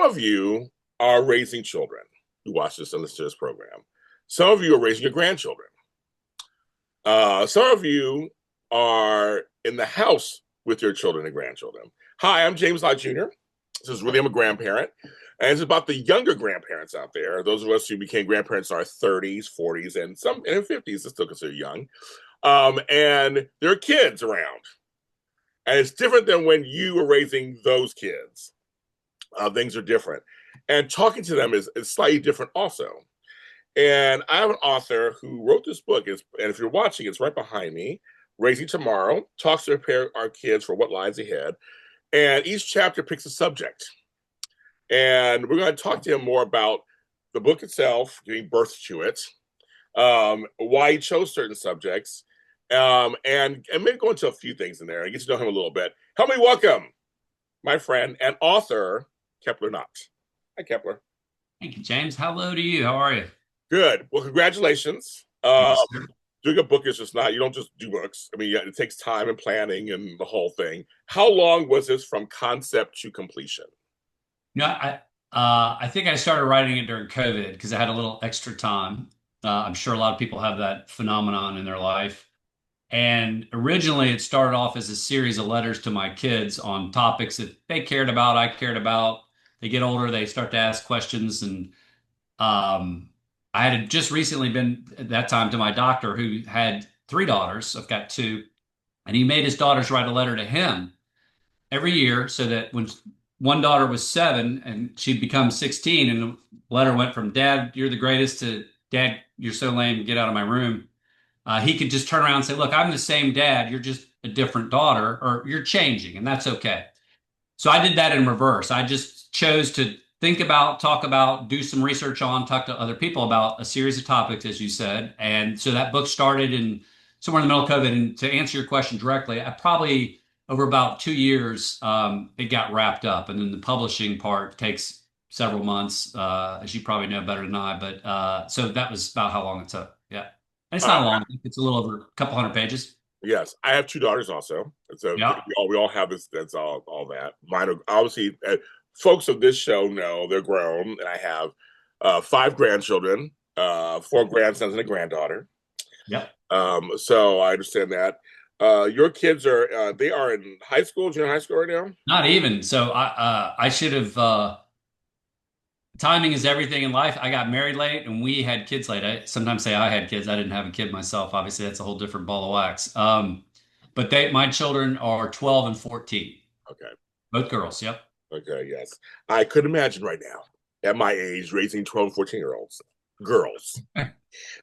of you are raising children who watch this and listen to this program. Some of you are raising your grandchildren. Some of you are in the house with your children and grandchildren. Hi, I'm James Lott Jr. This is really, I'm a grandparent. And it's about the younger grandparents out there. Those of us who became grandparents in our 30s, 40s, and some in 50s are still considered young. And there are kids around. And it's different than when you were raising those kids. Things are different. And talking to them is slightly different also. And I have an author who wrote this book, and if you're watching, it's right behind me, Raising Tomorrow, talks to prepare our kids for what lies ahead. And each chapter picks a subject. And we're going to talk to him more about the book itself, giving birth to it, why he chose certain subjects, and maybe go into a few things in there and get to know him a little bit. Help me welcome my friend and author, Kepler Knott. Hi, Kepler. Thank you, James. Hello to you. How are you? Good. Well, congratulations. Thank you, sir. Doing a book is just not, you don't just do books. I mean, it takes time and planning and the whole thing. How long was this from concept to completion? I think I started writing it during COVID because I had a little extra time. I'm sure a lot of people have that phenomenon in their life. And originally, it started off as a series of letters to my kids on topics that they cared about, I cared about. They get older, they start to ask questions, and I had just recently been at that time to my doctor who had three daughters. I've got two, and he made his daughters write a letter to him every year so that when one daughter was 7 and she'd become 16, and the letter went from "Dad, you're the greatest" to "Dad, you're so lame, get out of my room." He could just turn around and say, "Look, I'm the same dad. You're just a different daughter, or you're changing, and that's okay." So I did that in reverse. I just chose to think about, talk about, do some research on, talk to other people about a series of topics, as you said. And so that book started in somewhere in the middle of COVID. And to answer your question directly, I probably over about 2 years, it got wrapped up. And then the publishing part takes several months, as you probably know better than I. But so that was about how long it took. Yeah. And it's not long. It's a little over a couple hundred pages. Yes, I have two daughters also. So Yeah. we all have this. That's all that. Mine are obviously, folks of this show know they're grown, and I have 5 grandchildren, 4 grandsons, and a granddaughter. Yep. So I understand that. Your kids are they are in high school, junior high school right now. Not even. So I should have. Timing is everything in life. I got married late and we had kids late. I sometimes say I had kids. I didn't have a kid myself. Obviously, that's a whole different ball of wax. But my children are 12 and 14. Okay. Both girls. Yep. Okay. Yes, I could imagine right now at my age raising 12, 14-year-olds, girls. I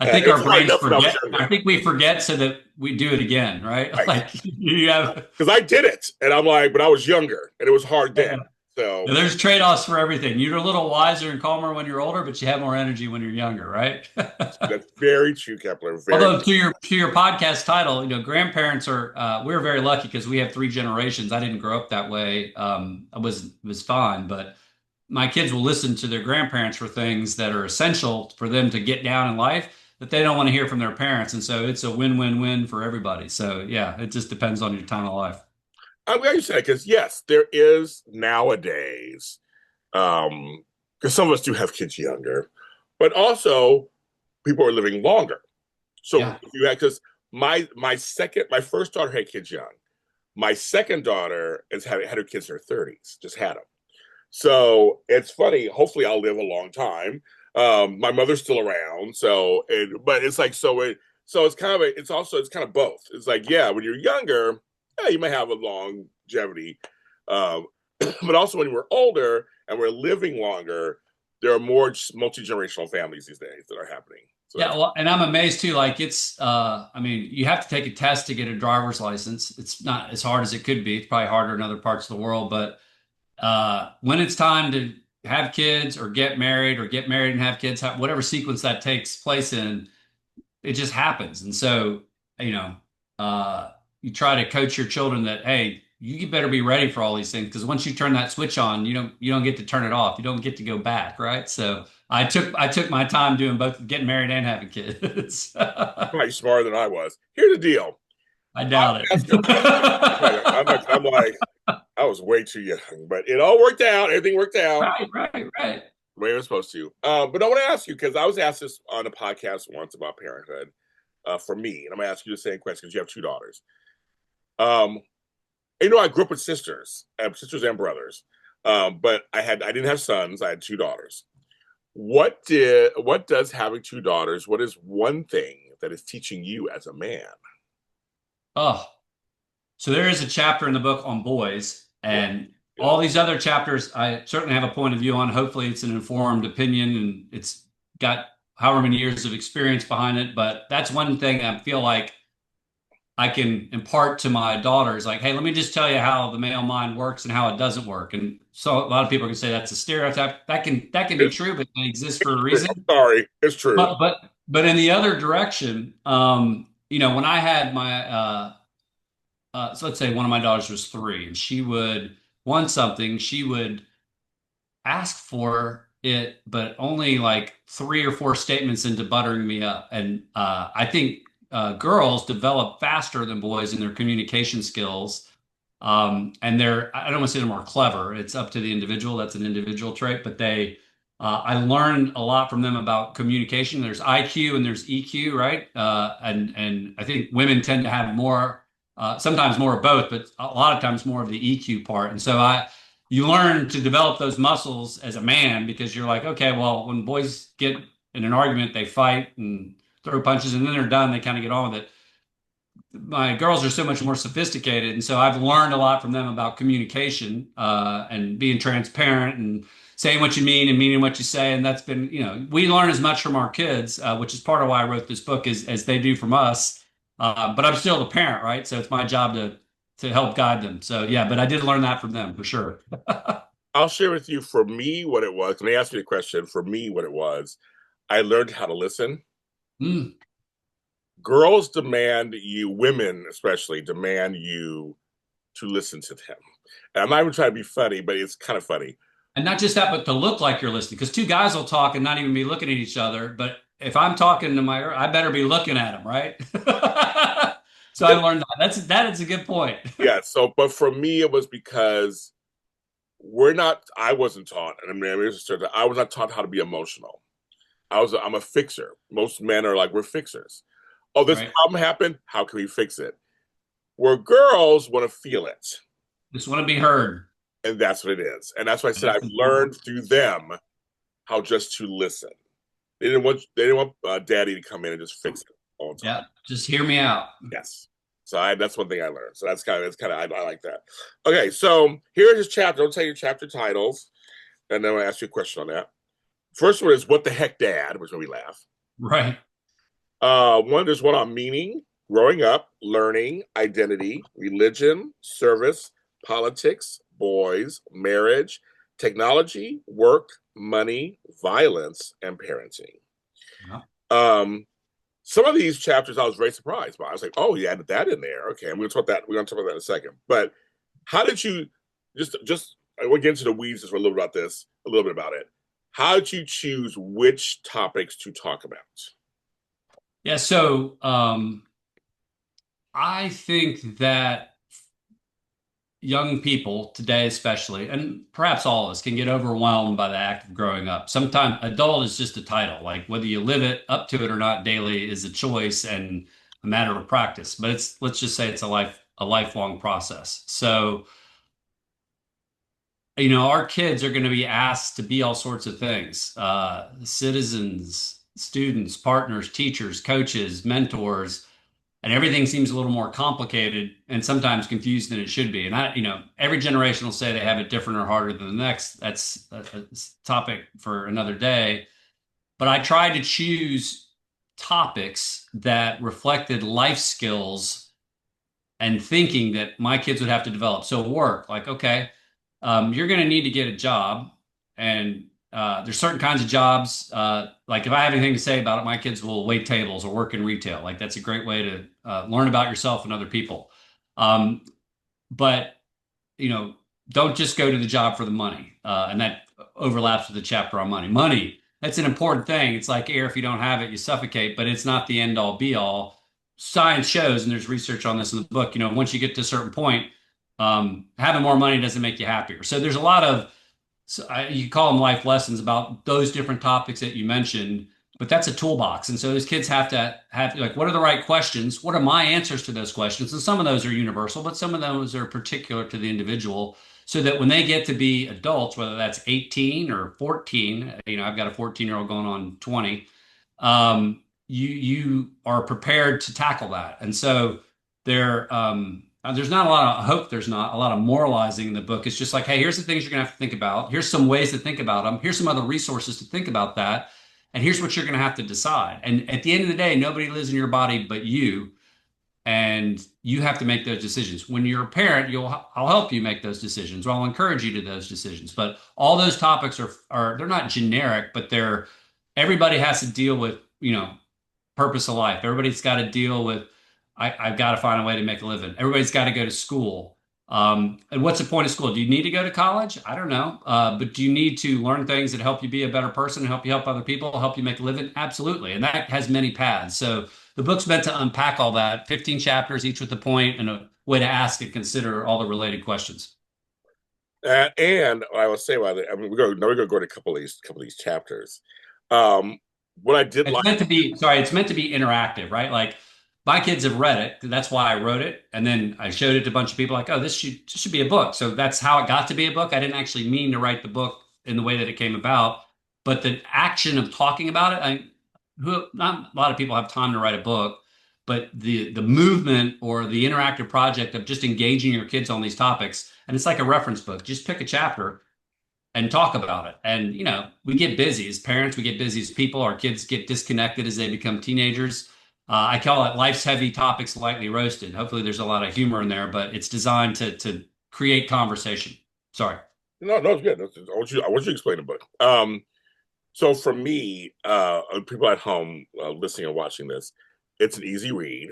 think It our was hard brains enough when I was forget. younger. I think we forget so that we do it again, right? Right. Like you have. Because I did it, and I'm like, but I was younger, and it was hard then. So There's trade-offs for everything. You're a little wiser and calmer when you're older, but you have more energy when you're younger, right? that's very true, Kepler. Very Although to your podcast title, grandparents are we're very lucky because we have 3 generations. I didn't grow up that way. I was fine, but my kids will listen to their grandparents for things that are essential for them to get down in life that they don't want to hear from their parents, and so it's a win-win-win for everybody. So yeah, it just depends on your time of life. I'm glad you said it because yes, there is nowadays, because some of us do have kids younger, but also people are living longer. So Yeah. if you had because my first daughter had kids young. My second daughter had her kids in her 30s, just had them. So it's funny. Hopefully, I'll live a long time. My mother's still around, but it's like so it's kind of both. It's like yeah, when you're younger, yeah, you may have a longevity, but also when we're older and we're living longer, there are more multi-generational families these days that are happening. So Yeah, well, and I'm amazed too. Like I mean, you have to take a test to get a driver's license. It's not as hard as it could be. It's probably harder in other parts of the world, but when it's time to have kids or get married and have kids, whatever sequence that takes place in, it just happens. And so, you know, you try to coach your children that, hey, you better be ready for all these things because once you turn that switch on, you don't get to turn it off. You don't get to go back, right? So I took my time doing both getting married and having kids. probably smarter than I was. Here's the deal. I doubt I'm it. like, I was way too young, but it all worked out. Everything worked out Right, right, right. the way it was supposed to. But I want to ask you because I was asked this on a podcast once about parenthood for me, and I'm going to ask you the same question because you have two daughters. Um, I grew up with sisters and brothers, but I didn't have sons. I had two daughters. What does having two daughters? What is one thing that is teaching you as a man? Oh, so there is a chapter in the book on boys, Yeah, and yeah. all these other chapters I certainly have a point of view on. Hopefully, it's an informed opinion and it's got however many years of experience behind it. But that's one thing I feel like I can impart to my daughters, like, hey, let me just tell you how the male mind works and how it doesn't work. And so a lot of people can say that's a stereotype. That can be It's, true, but it exists for it's a true. I'm reason. sorry, it's true. But in the other direction, when I had my so let's say one of my daughters was 3 and she would want something, she would ask for it, but only like 3 or 4 statements into buttering me up. And I think girls develop faster than boys in their communication skills. And I don't want to say they're more clever. It's up to the individual. That's an individual trait, but I learned a lot from them about communication. There's IQ and there's EQ, right? And I think women tend to have more, sometimes more of both, but a lot of times more of the EQ part. And so you learn to develop those muscles as a man because you're like, okay, well, when boys get in an argument, they fight and throw punches, and then they're done. They kind of get on with it. My girls are so much more sophisticated, and so I've learned a lot from them about communication and being transparent and saying what you mean and meaning what you say. And that's been, we learn as much from our kids, which is part of why I wrote this book, as they do from us. But I'm still the parent, right? So it's my job to help guide them. So yeah, but I did learn that from them for sure. I'll share with you for me what it was. When they asked me the question, for me, what it was, I learned how to listen. Mm. Girls demand you, women especially, demand you to listen to them. And I'm not even trying to be funny, but it's kind of funny. And not just that, but to look like you're listening. Because two guys will talk and not even be looking at each other. But if I'm talking to I better be looking at them, right? So I learned that is a good point. Yeah. So, but for me, it was because I wasn't taught, and I was not taught how to be emotional. I'm a fixer. Most men are like, we're fixers. Oh, this Right. problem happened. How can we fix it? Where girls want to feel it. Just want to be heard. And that's what it is. And that's why I said That's I've important. learned through them how just to listen. They didn't want daddy to come in and just fix it all the time. Yeah. Just hear me out. Yes. So that's one thing I learned. So I like that. Okay, so here's his chapter. I'll tell you chapter titles, and then I'll ask you a question on that. First one is "What the heck, Dad," which is where we laugh. Right. There's one on meaning, growing up, learning, identity, religion, service, politics, boys, marriage, technology, work, money, violence, and parenting. Yeah. Some of these chapters I was very surprised by. I was like, "Oh, you added that in there." Okay, I'm going to talk that. We're going to talk about that in a second. But how did you just? I want to get into the weeds just for a little bit about it. How did you choose which topics to talk about? Yeah. So I think that young people today, especially, and perhaps all of us, can get overwhelmed by the act of growing up. Sometimes adult is just a title. Like whether you live it up to it or not daily is a choice and a matter of practice. But let's just say it's a lifelong process. So, our kids are going to be asked to be all sorts of things, citizens, students, partners, teachers, coaches, mentors, and everything seems a little more complicated and sometimes confused than it should be. And every generation will say they have it different or harder than the next. That's a topic for another day. But I tried to choose topics that reflected life skills and thinking that my kids would have to develop. So work, like, okay, you're going to need to get a job, and there's certain kinds of jobs. Like if I have anything to say about it, my kids will wait tables or work in retail. Like that's a great way to learn about yourself and other people. But don't just go to the job for the money, and that overlaps with the chapter on money. Money, that's an important thing. It's like air. If you don't have it, you suffocate. But it's not the end all be all. Science shows, and there's research on this in the book. Once you get to a certain point, Having more money doesn't make you happier. So there's a lot of, you call them life lessons about those different topics that you mentioned, but that's a toolbox. And so those kids have to have like, what are the right questions? What are my answers to those questions? And some of those are universal, but some of those are particular to the individual. So that when they get to be adults, whether that's 18 or 14, I've got a 14-year-old going on 20, you are prepared to tackle that. And so there's not a lot of, I hope there's not a lot of moralizing in the book. It's just like, hey, here's the things you're gonna have to think about. Here's some ways to think about them. Here's some other resources to think about that. And here's what you're gonna have to decide. And at the end of the day, nobody lives in your body but you, and you have to make those decisions. When you're a parent, I'll help you make those decisions, or I'll encourage you to those decisions. But all those topics are they're not generic, but they're everybody has to deal with, purpose of life. Everybody's got to deal with, I've got to find a way to make a living. Everybody's got to go to school. And what's the point of school? Do you need to go to college? I don't know. But do you need to learn things that help you be a better person, help you help other people, help you make a living? Absolutely. And that has many paths. So the book's meant to unpack all that, 15 chapters, each with a point and a way to ask and consider all the related questions. And I will say about it, I mean, we're going to go to a couple of these chapters. Um, what I did It's like, meant to be, sorry, it's meant to be interactive, right? Like my kids have read it. That's why I wrote it. And then I showed it to a bunch of people like, oh, this should be a book. So that's how it got to be a book. I didn't actually mean to write the book in the way that it came about, but the action of talking about it, not a lot of people have time to write a book, but the movement or the interactive project of just engaging your kids on these topics, and it's like a reference book. Just pick a chapter and talk about it. And, we get busy as parents, we get busy as people. Our kids get disconnected as they become teenagers. I call it life's heavy topics lightly roasted. Hopefully, there's a lot of humor in there, but it's designed to create conversation. Sorry. no, no, it's good. I want you to explain the book. So for me, people at home listening and watching this, it's an easy read.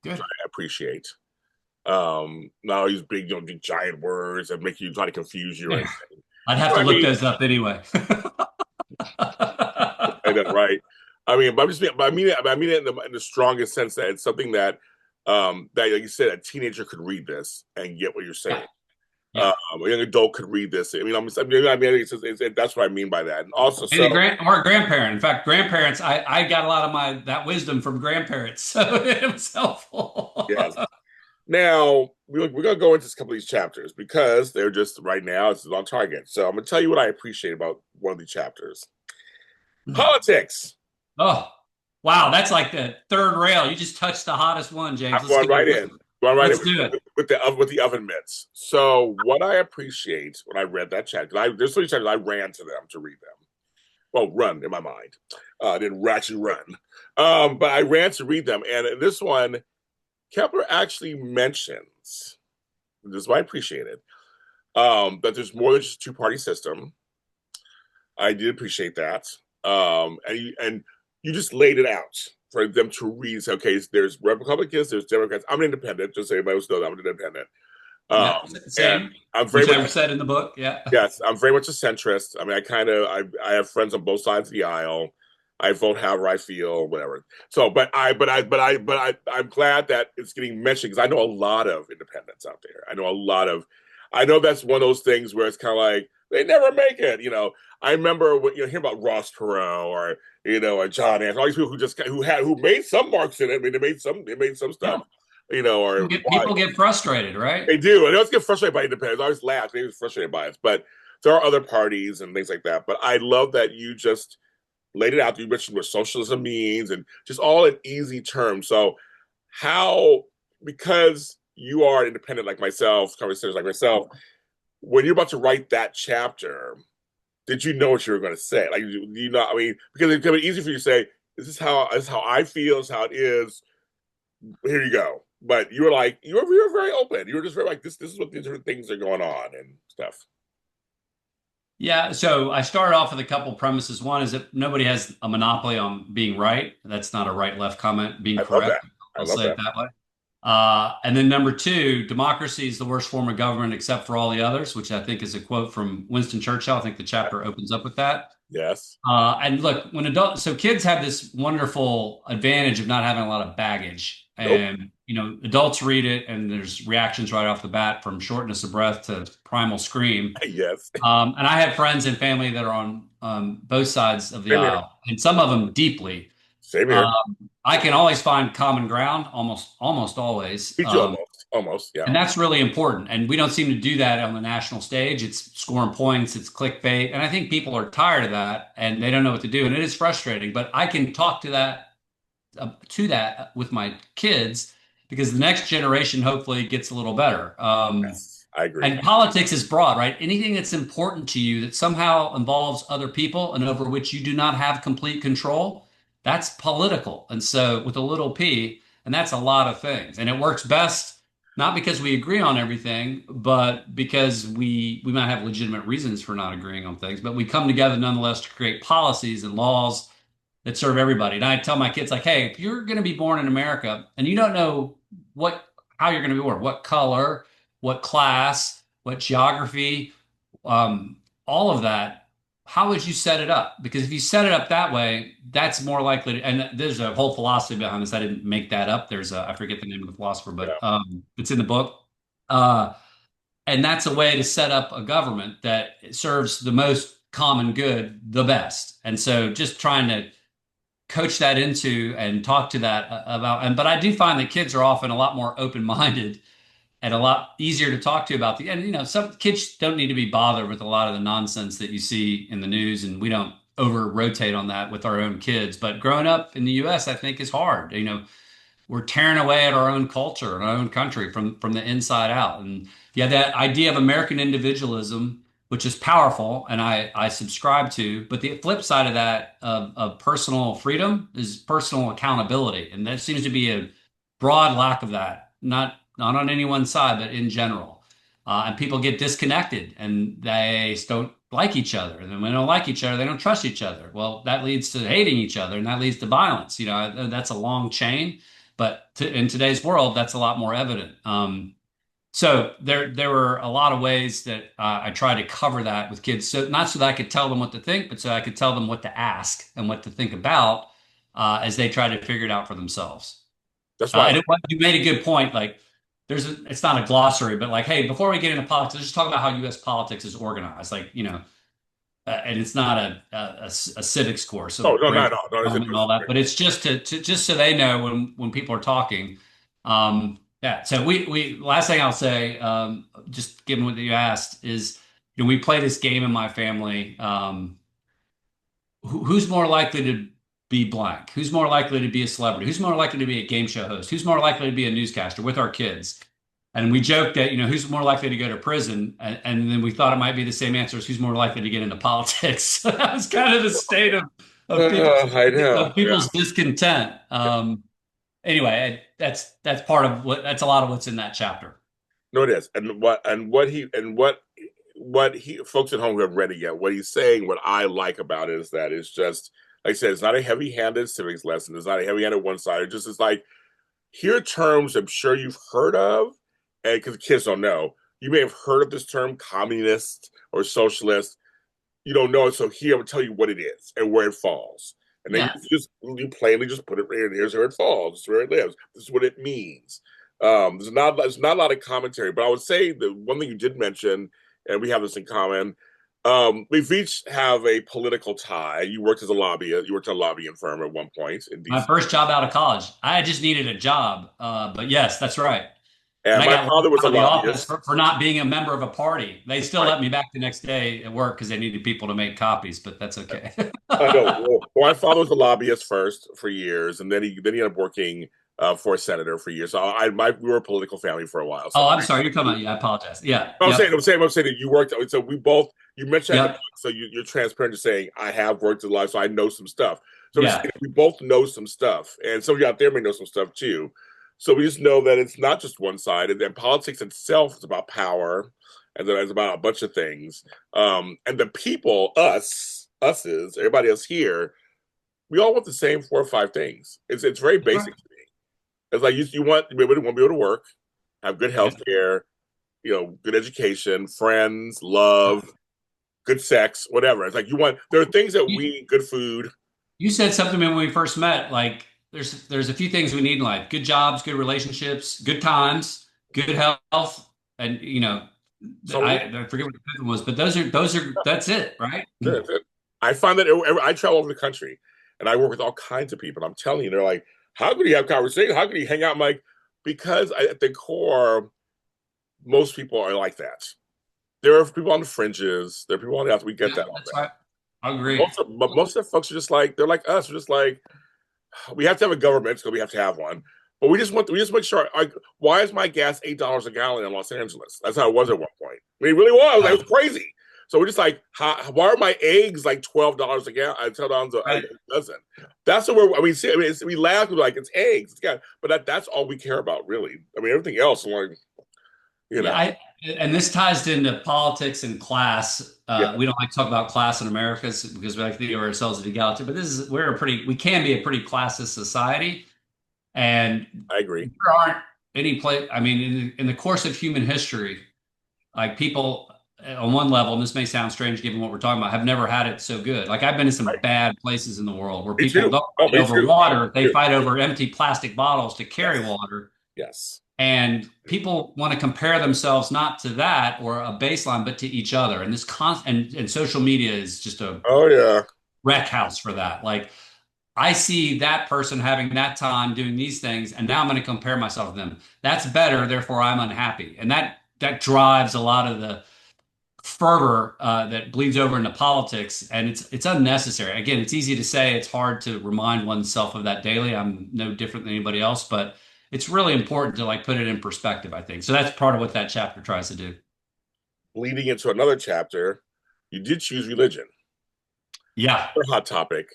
Good. I appreciate. Not all these big giant words that make you try to confuse you or Yeah. anything. I'd have So, to I look mean, those up anyway. I know, right? I mean, but I mean it in the strongest sense that it's something that, like you said, a teenager could read this and get what you're Yeah. saying. Yeah. A young adult could read this. That's what I mean by that. And also, And so or a grandparent. In fact, grandparents, I got a lot of that wisdom from grandparents. So it was helpful. yes. Now we're gonna go into a couple of these chapters because they're just right now it's on target. So I'm gonna tell you what I appreciate about one of these chapters. Politics. Oh, wow. That's like the third rail. You just touched the hottest one, James. I'm going right in. Going right in Let's do it. with the oven mitts. So what I appreciate when I read that chapter, there's 3 chapters I ran to them to read them. Well, run in my mind. I didn't actually run, but I ran to read them. And in this one, Kepler actually mentions this is why I appreciate it. That there's more than just a two-party system. I did appreciate that. And you just laid it out for them to read. So, okay, there's Republicans, there's Democrats. I'm an independent, just so everybody knows I'm an independent. Yeah, And same. I'm very Which much I've said in the book. Yeah. yes, I'm very much a centrist. I mean, I have friends on both sides of the aisle. I vote however I feel, whatever. So, I'm glad that it's getting mentioned because I know a lot of independents out there. I know that's one of those things where it's kind of like they never make it. I remember when hear about Ross Perot or or John Anderson, all these people who made some marks in it. I mean, they made some Yeah. stuff. Or why People get frustrated, right? they do. And I always get frustrated by independents. I always laugh. They get frustrated by it. But there are other parties and things like that. But I love that you just laid it out. You mentioned what socialism means and just all in easy terms. So how, because you are independent like myself, conversations like myself, when you're about to write that chapter, did you know what you were going to say? Like, I mean, because it's going to be easy for you to say, this is how I feel, this is how it is. Here you go. But you were very open. You were just very like this is what these different things are going on and stuff. Yeah, so I started off with a couple premises. One is that nobody has a monopoly on being right. That's not a right-left comment, being I love that. correct. I I'll love say it that. that way. And then number two, democracy is the worst form of government except for all the others, which I think is a quote from Winston Churchill. I think the chapter opens up with that. Yes. And look, so kids have this wonderful advantage of not having a lot of baggage. Nope. And, adults read it and there's reactions right off the bat from shortness of breath to primal scream. Yes. And I have friends and family that are on both sides of the Same here. aisle, and some of them deeply. Same here. Um, I can always find common ground, almost always. Me too, almost. Yeah. And that's really important. And we don't seem to do that on the national stage. It's scoring points, it's clickbait. And I think people are tired of that and they don't know what to do. And it is frustrating. But I can talk to that with my kids because the next generation hopefully gets a little better. Yes, I agree. And politics is broad, right? Anything that's important to you that somehow involves other people and over which you do not have complete control, that's political. And so with a little p, and that's a lot of things. And it works best not because we agree on everything, but because we might have legitimate reasons for not agreeing on things, but we come together nonetheless to create policies and laws that serve everybody. And I tell my kids like, hey, if you're going to be born in America and you don't know what how you're going to be born, what color, what class, what geography, all of that, how would you set it up? Because if you set it up that way, that's more likely to, and there's a whole philosophy behind this. I didn't make that up. I forget the name of the philosopher, but Yeah. it's in the book. Uh, and that's a way to set up a government that serves the most common good the best. And so just trying to coach that into and talk to that about, but I do find that kids are often a lot more open-minded and a lot easier to talk to about and some kids don't need to be bothered with a lot of the nonsense that you see in the news, and we don't over rotate on that with our own kids. But growing up in the US, I think is hard. We're tearing away at our own culture and our own country from the inside out. And yeah, that idea of American individualism, which is powerful, and I subscribe to. But the flip side of that of personal freedom is personal accountability, and there seems to be a broad lack of that. Not on any one side, but in general. And people get disconnected and they don't like each other. And then when they don't like each other, they don't trust each other. Well, that leads to hating each other and that leads to violence. That's a long chain. But in today's world, that's a lot more evident. So there were a lot of ways that I try to cover that with kids. So not so that I could tell them what to think, but so I could tell them what to ask and what to think about as they try to figure it out for themselves. That's why. You made a good point. Like it's not a glossary, but like, hey, before we get into politics, let's just talk about how U.S. politics is organized. Like, and it's not a civics course Oh, of no, great not at all. No, and all that, but it's just to just so they know when people are talking. Yeah. So we last thing I'll say, just given what you asked, is we play this game in my family. Who's more likely to be blank? Who's more likely to be a celebrity? Who's more likely to be a game show host? Who's more likely to be a newscaster with our kids? And we joked that, who's more likely to go to prison? And then we thought it might be the same answer as who's more likely to get into politics. That was kind of the state of I know. Yeah. people's discontent. Anyway, that's part of that's a lot of what's in that chapter. No, it is. And what he folks at home who haven't read it yet, what he's saying, what I like about it is that it's just like I said, it's not a heavy-handed civics lesson. It's not a heavy-handed one-sided. Just it's like here are terms I'm sure you've heard of, and because kids don't know, you may have heard of this term, communist or socialist. You don't know it, so here I will tell you what it is and where it falls. And then Yeah. you plainly just put it right here. Here's where it falls. This is where it lives. This is what it means. There's not a lot of commentary, but I would say the one thing you did mention, and we have this in common. We each have a political tie. You worked as a lobbyist. You worked at a lobbying firm at one point in My DC. first job out of college. I just needed a job. But yes, that's right. And And I my got father was out a of the office lobbyist. for not being a member of a party. They still Right. let me back the next day at work because they needed people to make copies, but that's okay. I know. Well, my father was a lobbyist first for years, and then he ended up working for a senator for years. So we were a political family for a while. So Oh, I'm sorry. You're talking about, yeah, I apologize. Yeah. I'm saying, Yep. that you worked. So we both, you mentioned in the book, Yep. so you're transparent to saying I have worked in life, so I know some stuff. So I'm Yeah. saying we both know some stuff, and some of you out there may know some stuff too. So we just know that it's not just one side, and then politics itself is about power, and then it's about a bunch of things. And the people, us's, everybody else here, we all want the same 4 or 5 things. It's very That's right. basic to me. It's like you want to be able to work, have good Yeah. health care, good education, friends, love, good sex, whatever. It's like there are things that You, good food. you said something to me when we first met, like there's a few things we need in life: good jobs, good relationships, good times, good health, and So I forget what the fifth one was, but that's it, right? that's it. I find that I travel over the country and I work with all kinds of people. I'm telling you, they're like, how could you have conversations? How could you hang out? I'm like, because at the core, most people are like that. There are people on the fringes. There are people on the outside. We get Yeah, that all that's that. right. I Most agree. of, but most of the folks are just like they're like us. We're just like we have to have a government, so we have to have one. But we just make sure. Like, why is my gas $8 a gallon in Los Angeles? That's how it was at one point. I mean, it really was. It Right. was crazy. So we're just like, why are my eggs like $12 a gallon? $12 a Right. dozen. That's what we're. I mean, see, I mean, we laugh we're like it's eggs. It's got, but that's all we care about, really. I mean, everything else, like you Yeah, know, and this ties into politics and class. yeah, We don't like to talk about class in America because we like to think of ourselves as egalitarian, but we can be a pretty classist society, and I agree. there aren't any place. I mean, in the course of human history, like people on one level, and this may sound strange given what we're talking about, have never had it so good. Like I've been to some Right. bad places in the world where Me people too. don't Oh, fight me over too. water; they Too. fight over empty plastic bottles to carry Yes. water. Yes. And people want to compare themselves not to that or a baseline, but to each other. And and social media is just a Oh yeah. wreck house for that. Like I see that person having that time doing these things, and now I'm going to compare myself to them. That's better, therefore I'm unhappy. And that drives a lot of the fervor that bleeds over into politics, and it's unnecessary. Again, it's easy to say, it's hard to remind oneself of that daily. I'm no different than anybody else, but it's really important to like put it in perspective, I think. So that's part of what that chapter tries to do. Leading into another chapter, you did choose religion. Yeah. A hot topic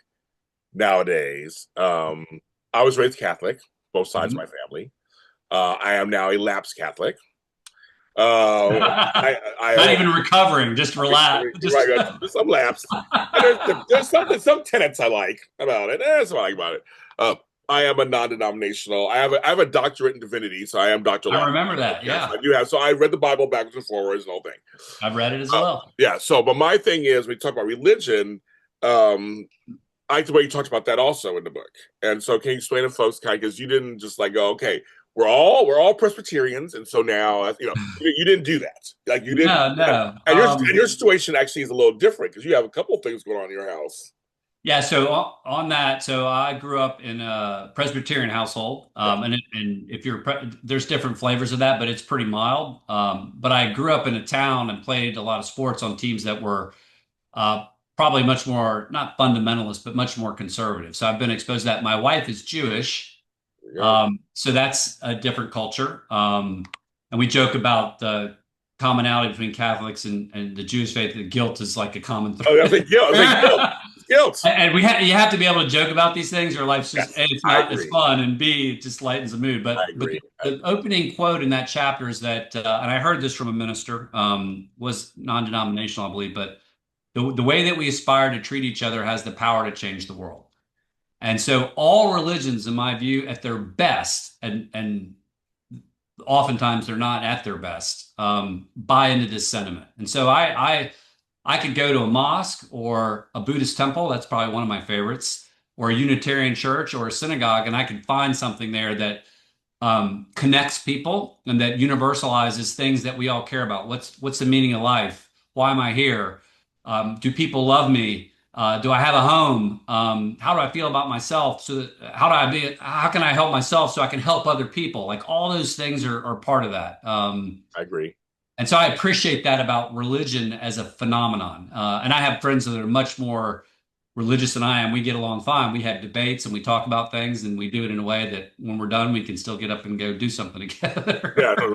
nowadays. I was raised Catholic, both sides of my Mhm. family. I am now a lapsed Catholic. Uh, Not I even recovering, just relax. you're right. Just There's some lapsed, and there's some tenets I like about it. That's what I like about it. Uh, I am a non-denominational. I have a doctorate in divinity, so I am Doctor I Law. remember that. Yes, Yeah. I do have. So I read the Bible backwards and forwards and the whole thing. I've read it as well. Yeah. So, but my thing is, we talk about religion. Um, I like the way you talked about that also in the book. And so, can you explain to folks, kind because you didn't just like go, okay, we're all Presbyterians, and so now you didn't do that. Like you didn't, No, no. and your situation actually is a little different because you have a couple of things going on in your house. Yeah, so on that, so I grew up in a Presbyterian household, Yeah. and if there's different flavors of that, but it's pretty mild. But I grew up in a town and played a lot of sports on teams that were uh, probably much more not fundamentalist, but much more conservative. So I've been exposed to that. My wife is Jewish, Yeah. so that's a different culture. And we joke about the commonality between Catholics and the Jewish faith. The guilt is like a common Oh, I was thread. like guilt. I was like guilt. It's guilt. And you have to be able to joke about these things, or life's just Yes, A, it's I not, it's agree. fun, and B, it just lightens the mood. I But agree. the opening quote in that chapter is that, and I heard this from a minister, was non-denominational, I believe, but the way that we aspire to treat each other has the power to change the world. And so all religions, in my view, at their best, and oftentimes they're not at their best, buy into this sentiment. And so I could go to a mosque or a Buddhist temple. That's probably one of my favorites, or a Unitarian church or a synagogue, and I could find something there that connects people and that universalizes things that we all care about. What's the meaning of life? Why am I here? Do people love me? Do I have a home? How do I feel about myself? How can I help myself so I can help other people? Like all those things are part of that. I agree. And so I appreciate that about religion as a phenomenon. And I have friends that are much more religious than I am. We get along fine. We have debates and we talk about things and we do it in a way that when we're done, we can still get up and go do something Yeah, together. no,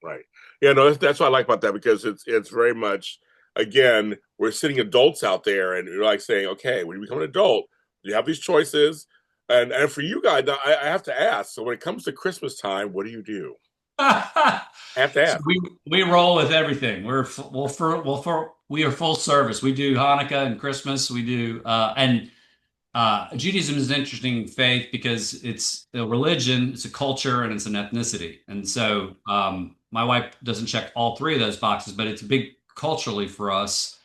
right. Yeah, no, that's what I like about that because it's very much again, we're sitting adults out there and you're like saying, okay, when you become an adult, you have these choices. And for you guys, I have to ask. So when it comes to Christmas time, what do you do? I have to So ask. we roll with everything. We are full service. We do Hanukkah and Christmas. We do and Judaism is an interesting faith because it's a religion, it's a culture, and it's an ethnicity. And so my wife doesn't check all three of those boxes, but it's big culturally for us.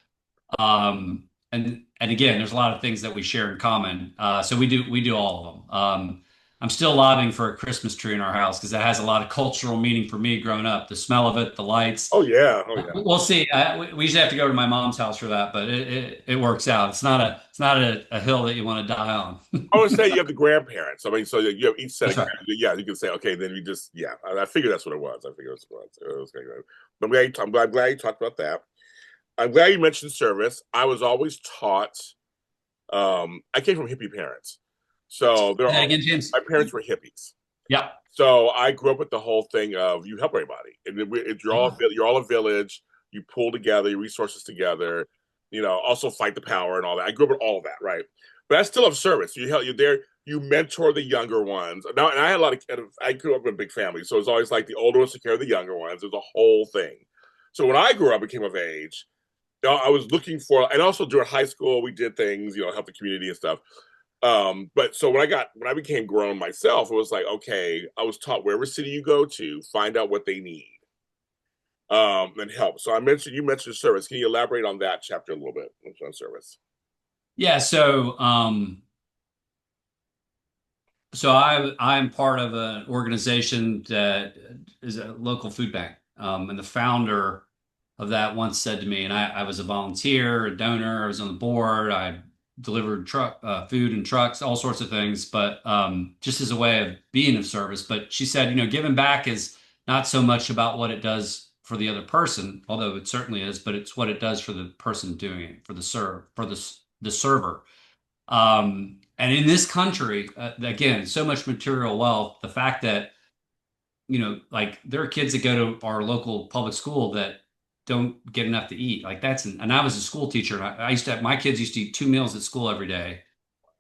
and again, there's a lot of things that we share in common. So we do all of them. I'm still lobbying for a Christmas tree in our house because that has a lot of cultural meaning for me growing up. The smell of it, the lights. Oh yeah, oh yeah. We'll see. We usually have to go to my mom's house for that, but it works out. It's not a hill that you want to die on. I would say you have the grandparents. I mean, so you have each set of That's right. yeah. You can say okay, then you just yeah. I figured that's what it was. I figured that's what it was. But I'm glad you talked about that. I'm glad you mentioned service. I was always taught. I came from hippie parents, so Say that again, James. my parents were hippies. Yeah. So I grew up with the whole thing of you help everybody, and Ah. you're all a village. You pull together your resources together. Also fight the power and all that. I grew up with all of that, right? But I still have service. You help you there. You mentor the younger ones. Now, and I had a lot of. I grew up in a big family, so it's always like the older ones take care of the younger ones. There's a whole thing. So when I grew up and came of age, I was looking for, and also during high school, we did things, help the community and stuff. But so when I became grown myself, it was like, okay, I was taught wherever city you go to, find out what they need, and help. So you mentioned service. Can you elaborate on that chapter a little bit on service? Yeah. So I'm part of an organization that is a local food bank. And the founder of that once said to me, and I was a volunteer, a donor, I was on the board, I delivered food and trucks, all sorts of things, but just as a way of being of service. But she said, giving back is not so much about what it does for the other person, although it certainly is, but it's what it does for the person doing it, for the server. And in this country, again, so much material wealth, the fact that, like there are kids that go to our local public school that don't get enough to eat. Like and I was a school teacher and I used to have, my kids used to eat 2 meals at school every day.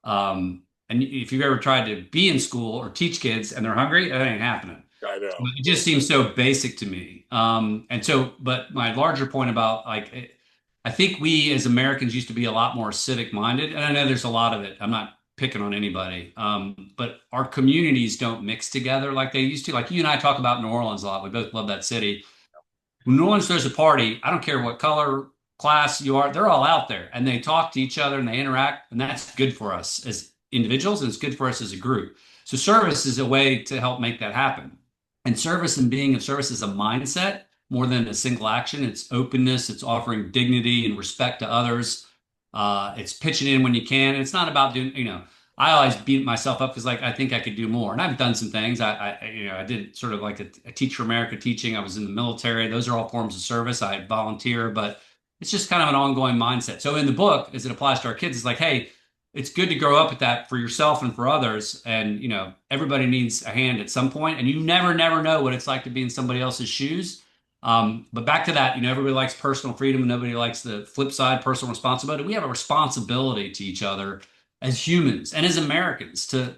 And if you've ever tried to be in school or teach kids and they're hungry, that ain't happening. I know. It just seems so basic to me. But my larger point about I think we as Americans used to be a lot more civic minded, and I know there's a lot of it. I'm not picking on anybody, but our communities don't mix together like they used to. Like you and I talk about New Orleans a lot. We both love that city. When New Orleans throws a party, I don't care what color, class you are, they're all out there and they talk to each other and they interact, and that's good for us as individuals and it's good for us as a group. So service is a way to help make that happen. And service and being of service is a mindset more than a single action. It's openness, it's offering dignity and respect to others. It's pitching in when you can. It's not about doing, I always beat myself up because like I think I could do more, and I've done some things. I did sort of like a Teach for America teaching. I was in the military. Those are all forms of service. I volunteer, but it's just kind of an ongoing mindset. So in the book, as it applies to our kids, it's like, hey, it's good to grow up with that for yourself and for others. And everybody needs a hand at some point, and you never know what it's like to be in somebody else's shoes. But back to that, everybody likes personal freedom and nobody likes the flip side, personal responsibility. We have a responsibility to each other as humans and as Americans to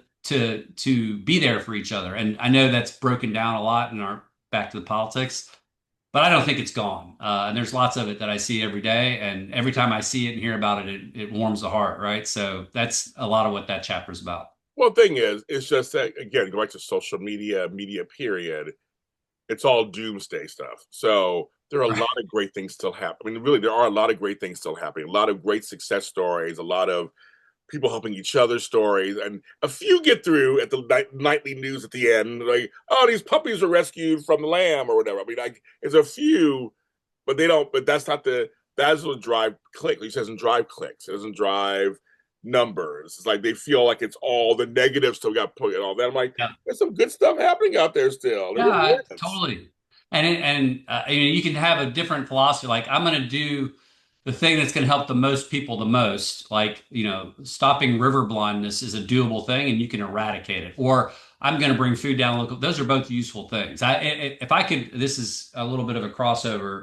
be there for each other. And I know that's broken down a lot in our back to the politics, but I don't think it's gone. And there's lots of it that I see every day, and every time I see it and hear about it, it warms the heart, right? So that's a lot of what that chapter is about. Well, the thing is, it's just that again, going to social media period. It's all doomsday stuff. So there are a lot Right. of great things still happening. I mean, really, there are a lot of great things still happening. A lot of great success stories. A lot of people helping each other stories, and a few get through at the nightly news at the end, like, oh, these puppies are rescued from the lamb or whatever. I mean, like, there's a few, but they don't. But that's what drive click. It doesn't drive clicks. It doesn't drive numbers. It's like they feel like it's all the negatives still got put and all that. I'm like, Yeah. there's some good stuff happening out there still. There really Yeah, is. totally. You can have a different philosophy. Like I'm going to do the thing that's going to help the most people the most. Like, stopping river blindness is a doable thing and you can eradicate it. Or I'm going to bring food down local. Those are both useful things. If I could, this is a little bit of a crossover.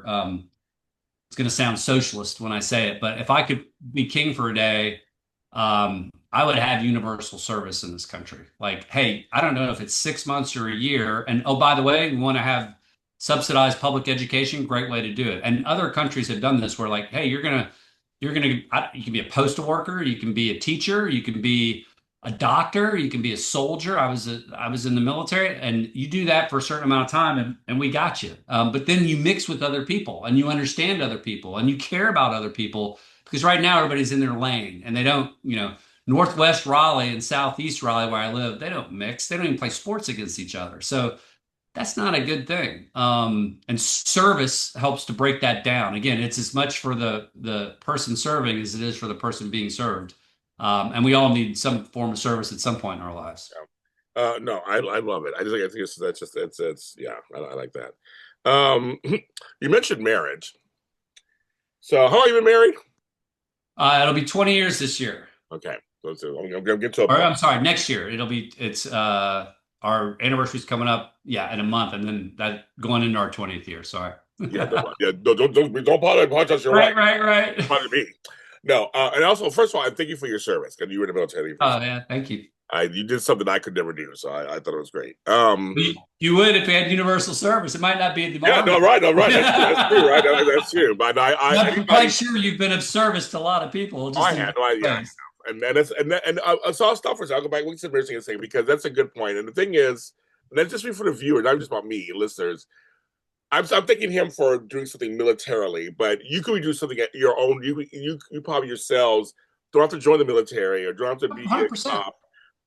It's going to sound socialist when I say it, but if I could be king for a day, I would have universal service in this country. Like, hey, I don't know if it's 6 months or a year. And oh, by the way, we want to have subsidized public education. Great way to do it. And other countries have done this where like, hey, you can be a postal worker, you can be a teacher, you can be a doctor, you can be a soldier. I was in the military, and you do that for a certain amount of time, and we got you. But then you mix with other people, and you understand other people, and you care about other people because right now everybody's in their lane, and they don't, Northwest Raleigh and Southeast Raleigh, where I live, they don't mix. They don't even play sports against each other. So that's not a good thing. And service helps to break that down. Again, it's as much for the person serving as it is for the person being served. And we all need some form of service at some point in our lives. No, I love it. I think that's just it's yeah, I like that. You mentioned marriage. So how long you been married? It'll be 20 years this year. Okay, so I'm gonna get to a Or point. I'm sorry, next year. It's our anniversary's coming up, yeah, in a month, and then that going into our 20th year. Sorry. Yeah, don't apologize. You're right. Right, right, right. Pardon me. No, and also, first of all, I thank you for your service because you were in the military. Oh yeah, thank you. You did something I could never do, so I thought it was great. You would if we had universal service. It might not be in the Yeah, army. no, right. That's true, right? That's true. But I'm quite sure you've been of service to a lot of people. I Just in had, no, yeah, ways. so I'll stop for a second. I'll go back. We can sit here and say because that's a good point. And the thing is, and that's just me for the viewers, not just about me, listeners. I'm thanking him for doing something militarily, but you could do something at your own. You probably yourselves don't have to join the military or don't have to be a 100%. cop.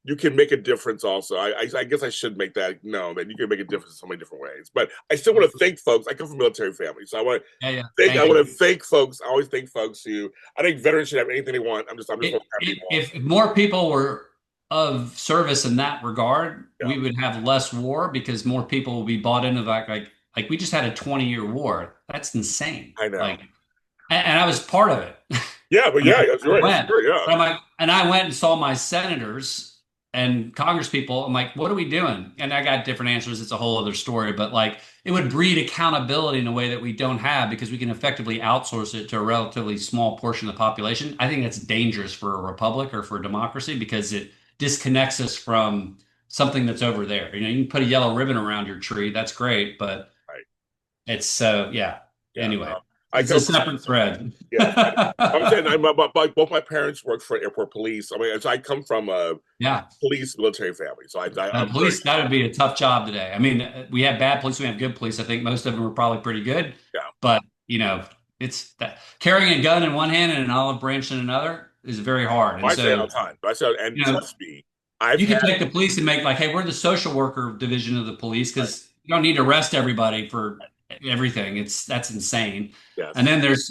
You can make a difference also. I guess I should make that known that you can make a difference in so many different ways. But I still want to thank folks. I come from a military family, so Yeah, yeah. I Thank want you. to thank folks. I always thank folks who I think veterans should have anything they want. I'm just happy more. If more people were of service in that regard, Yeah, we would have less war because more people will be bought into that. Like we just had a 20-year war. That's insane. I know. Like, and I was part of it. Yeah, but I mean, yeah, that's I right. went. Sure, yeah. But I'm like, and I went and saw my senators and Congress people. I'm like, what are we doing? And I got different answers. It's a whole other story. But like, it would breed accountability in a way that we don't have because we can effectively outsource it to a relatively small portion of the population. I think that's dangerous for a republic or for a democracy because it disconnects us from something that's over there. You can put a yellow ribbon around your tree. That's great, but Right. it's so yeah. Yeah. Anyway, I it's a come separate thread. Yes, I'm saying both my parents worked for airport police. I mean, so I come from a Yeah. police military family, so I'm very Police, that would be a tough job today. I mean, we have bad police, we have good police. I think most of them are probably pretty good, yeah. but it's that carrying a gun in one hand and an olive branch in another is very hard. And I say it so, all the time. I say, and you know, trust me, I've you can had take the police and make like, hey, we're the social worker division of the police because you don't need to arrest everybody for everything. That's insane. yes, And then there's,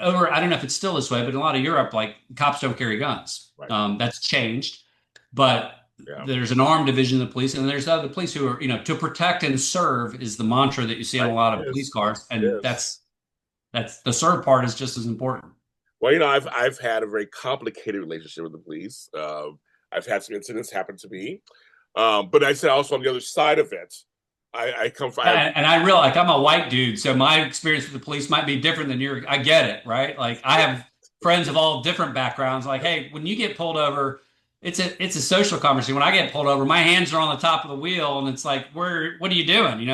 over, I don't know if it's still this way, but in a lot of Europe, like cops don't carry guns. right, That's changed, but yeah, there's an armed division of the police, and there's other police who are, to protect and serve is the mantra that you see on right. a lot of Yes, police cars, and yes. that's the serve part is just as important. Well, I've had a very complicated relationship with the police. I've had some incidents happen to me, but I said also on the other side of it, I come from. And I realize, like, I'm a white dude, so my experience with the police might be different than your. I get it, right? Like, I have friends of all different backgrounds. Like, hey, when you get pulled over, it's a social conversation. When I get pulled over, my hands are on the top of the wheel, and it's like, what are you doing?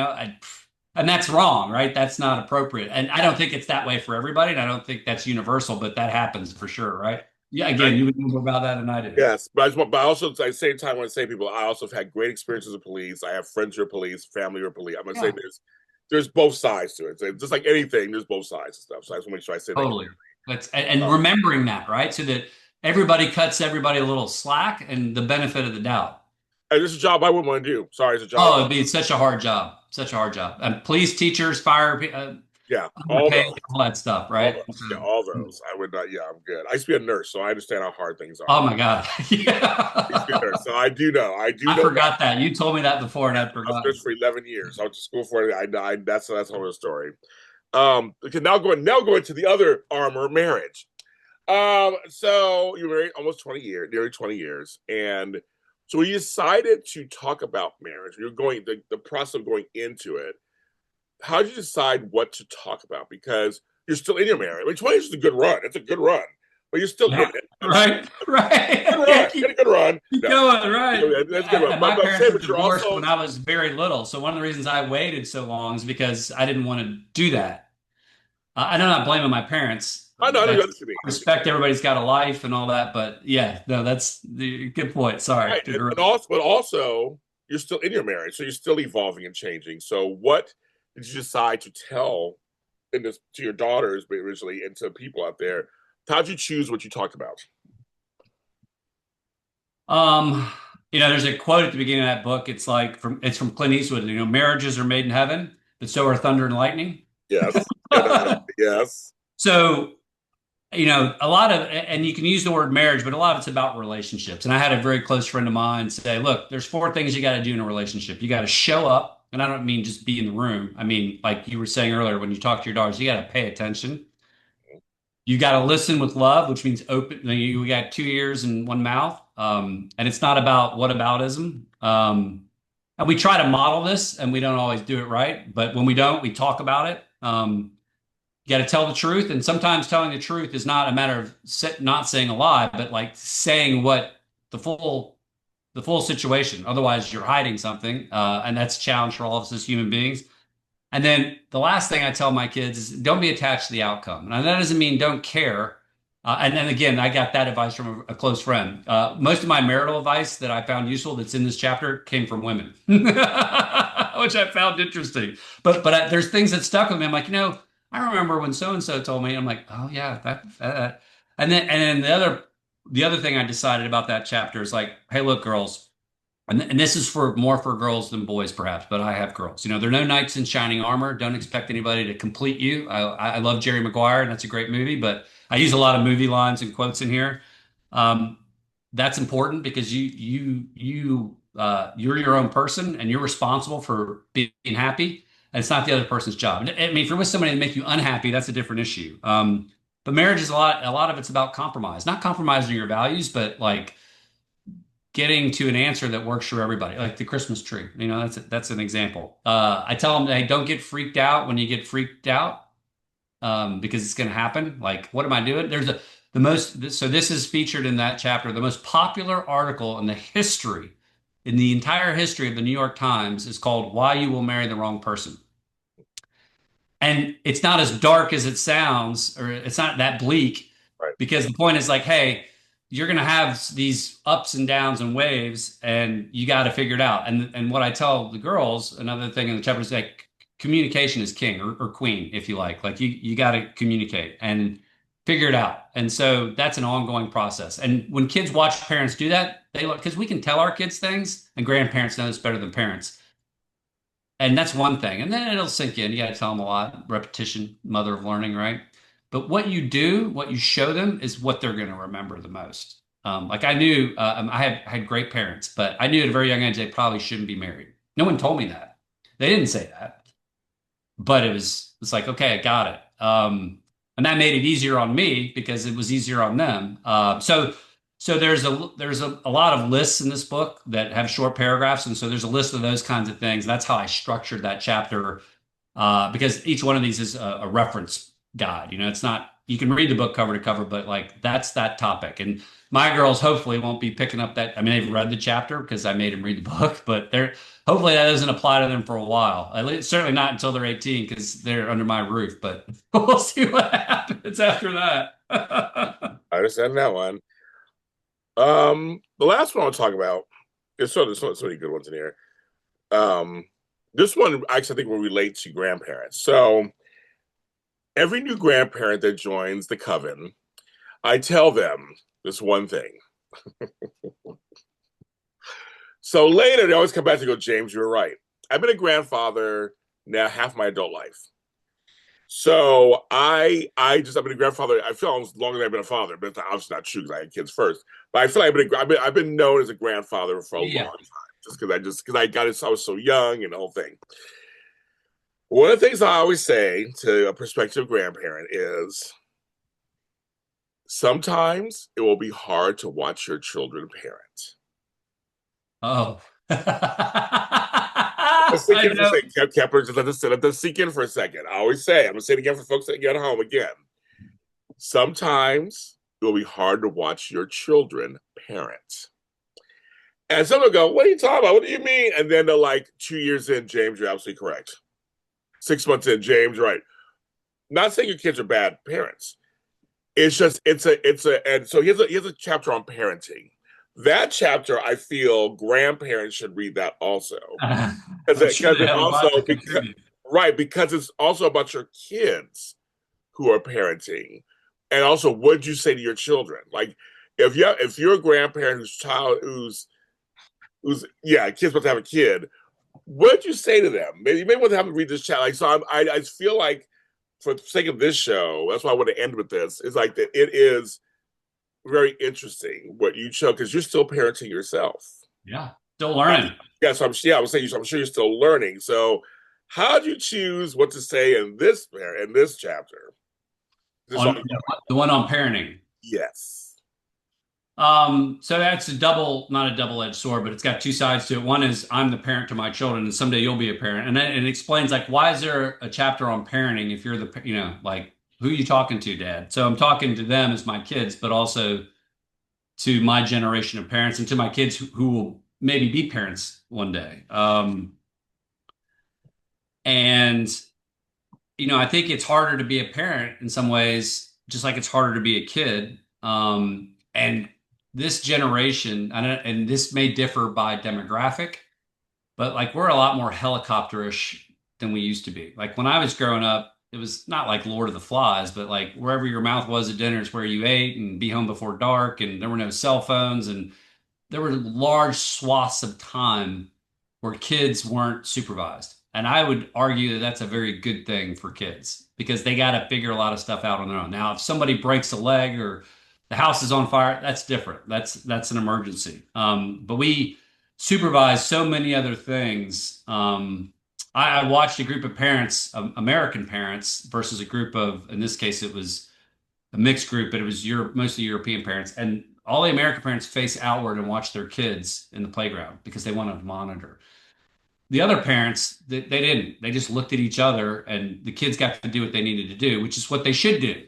And that's wrong, right? That's not appropriate. And I don't think it's that way for everybody, and I don't think that's universal, but that happens for sure, right? Yeah, again, you would know more about that than I do. Yes, but I also at the same time want to say people I also have had great experiences with police. I have friends who are police, family who are police. I'm gonna say Yeah, there's both sides to it. So just like anything, there's both sides and stuff. So I just want to make sure I say that. totally. And Um, remembering that, right? So that everybody cuts everybody a little slack and the benefit of the doubt. and this is a job I wouldn't want to do. Sorry, it's a job. Oh, it'd be such a hard job. Such a hard job. And police, teachers, fire, Yeah, all underpaid, those, all that stuff, right? So, all those. I would not. Yeah, I'm good. I used to be a nurse, so I understand how hard things are. oh my God. I used to be a Yeah. nurse, so I do know. I do I know. forgot that. You told me that before and I'd I was a forgotten. nurse for 11 years. I went to school for it. I died. That's a whole story. Okay, now going to the other armor, marriage. So you married almost 20 years, nearly 20 years, and so we decided to talk about marriage. You're going the process of going into it. How did you decide what to talk about? Because you're still in your marriage. I mean, 20 years is a good run. It's a good run, but you're still in Yeah. it. Right. Right. Good run. Yeah, Get a good run. keep No, going, right. that's a good run. And my parents were But you're divorced also when I was very little. So one of the reasons I waited so long is because I didn't want to do that. I'm not blaming my parents. I know That's what you mean. respect. Everybody's got a life and all that, but yeah, no, that's the good point. Sorry Right. to And interrupt. also, but also, you're still in your marriage, so you're still evolving and changing. So, what did you decide to tell in this to your daughters, but originally, and to people out there? How'd you choose what you talked about? Um, there's a quote at the beginning of that book. It's from Clint Eastwood. Marriages are made in heaven, but so are thunder and lightning. Yes. Yes. So, a lot of, and you can use the word marriage, but a lot of it's about relationships. And I had a very close friend of mine say, look, there's four things you got to do in a relationship. You got to show up. And I don't mean just be in the room. I mean, like you were saying earlier, when you talk to your daughters, you got to pay attention. You got to listen with love, which means open. We got two ears and one mouth. And it's not about whataboutism. And we try to model this and we don't always do it right. But when we don't, we talk about it. You got to tell the truth, and sometimes telling the truth is not a matter of not saying a lie, but like saying what the full situation. Otherwise, you're hiding something, and that's a challenge for all of us as human beings. And then the last thing I tell my kids is don't be attached to the outcome. Now that doesn't mean don't care. And then again, I got that advice from a close friend. Most of my marital advice that I found useful that's in this chapter came from women, which I found interesting. But there's things that stuck with me. I'm like, I remember when so and so told me. I'm like, oh yeah, that. And then the other thing I decided about that chapter is like, hey, look, girls. And this is for more for girls than boys, perhaps, but I have girls. There are no knights in shining armor. Don't expect anybody to complete you. I love Jerry Maguire, and that's a great movie, but I use a lot of movie lines and quotes in here. Um, that's important because you're your own person and you're responsible for being happy. And it's not the other person's job. I mean, if you're with somebody that make you unhappy, that's a different issue. But marriage is a lot of it's about compromise, not compromising your values, but like getting to an answer that works for everybody, like the Christmas tree. That's an example. I tell them, hey, don't get freaked out when you get freaked out, because it's going to happen. Like, what am I doing? So this is featured in that chapter. The most popular article in the entire history of the New York Times is called "Why You Will Marry the Wrong Person." And it's not as dark as it sounds, or it's not that bleak, Right. because the point is like, hey, you're going to have these ups and downs and waves, and you got to figure it out. And what I tell the girls, another thing in the chapter is like, communication is king or queen, if you like. Like you got to communicate and figure it out. And so that's an ongoing process. And when kids watch parents do that, they look, because we can tell our kids things, and grandparents know this better than parents. And that's one thing. And then it'll sink in. You got to tell them a lot. Repetition, mother of learning, right? But what you do, what you show them is what they're going to remember the most. Like I knew, I had great parents, but I knew at a very young age they probably shouldn't be married. No one told me that. They didn't say that, but it's like, okay, I got it. And that made it easier on me because it was easier on them. So there's a lot of lists in this book that have short paragraphs, and so there's a list of those kinds of things. That's how I structured that chapter, because each one of these is a reference guide. It's not, you can read the book cover to cover, but like that's that topic. And my girls hopefully won't be picking up that. I mean, they've read the chapter because I made them read the book, but hopefully that doesn't apply to them for a while. At least certainly not until they're 18 because they're under my roof. But we'll see what happens after that. I understand that one. The last one I'll talk about is there's so many good ones in here. This one actually I think will relate to grandparents. So every new grandparent that joins the coven, I tell them this one thing. So later they always come back to go, James, you're right. I've been a grandfather now half my adult life. So I've been a grandfather. I feel almost longer than I've been a father, but it's obviously not true because I had kids first. But I feel like I've been known as a grandfather for a long Yeah. time, because I got it. I was so young and the whole thing. One of the things I always say to a prospective grandparent is sometimes it will be hard to watch your children parent. Oh. Let's sink I in for a know. second, Kepler. Just let this sink in for a second. I always say, I'm gonna say it again for folks that get home again. Sometimes it will be hard to watch your children parent. And some will go, what are you talking about? What do you mean? And then they're like, 2 years in, James, you're absolutely correct. 6 months in, James, right. Not saying your kids are bad parents. and so here's a chapter on parenting. That chapter, I feel grandparents should read that also, I'm sure because they it have a lot also to because contribute. right because it's also about your kids who are parenting, and also what'd you say to your children? Like if you're a grandparent who's yeah, kid's supposed to have a kid, what'd you say to them? Maybe you may want to have them read this chat. Like so, I feel like for the sake of this show, that's why I want to end with this. Is like that it is very interesting what you chose because you're still parenting yourself. Yeah, still learning. I was saying I'm sure you're still learning. So, how did you choose what to say in this chapter? This On the one on parenting. yes. So that's not a double-edged sword, but it's got two sides to it. One is I'm the parent to my children, and someday you'll be a parent. And then it explains like why is there a chapter on parenting if you're the, like who are you talking to, Dad? So I'm talking to them as my kids, but also to my generation of parents and to my kids who will maybe be parents one day. And I think it's harder to be a parent in some ways, just like it's harder to be a kid. And this generation, and this may differ by demographic, but like we're a lot more helicopterish than we used to be. Like when I was growing up, it was not like Lord of the Flies, but like wherever your mouth was at dinner is where you ate and be home before dark, and there were no cell phones, and there were large swaths of time where kids weren't supervised. And I would argue that that's a very good thing for kids because they got to figure a lot of stuff out on their own. Now, if somebody breaks a leg or the house is on fire, that's different. That's an emergency. But we supervise so many other things. I watched a group of parents, American parents, versus a group of, in this case, it was a mixed group, but it was mostly European parents. And all the American parents face outward and watch their kids in the playground because they want to monitor. The other parents, they didn't. They just looked at each other, and the kids got to do what they needed to do, which is what they should do.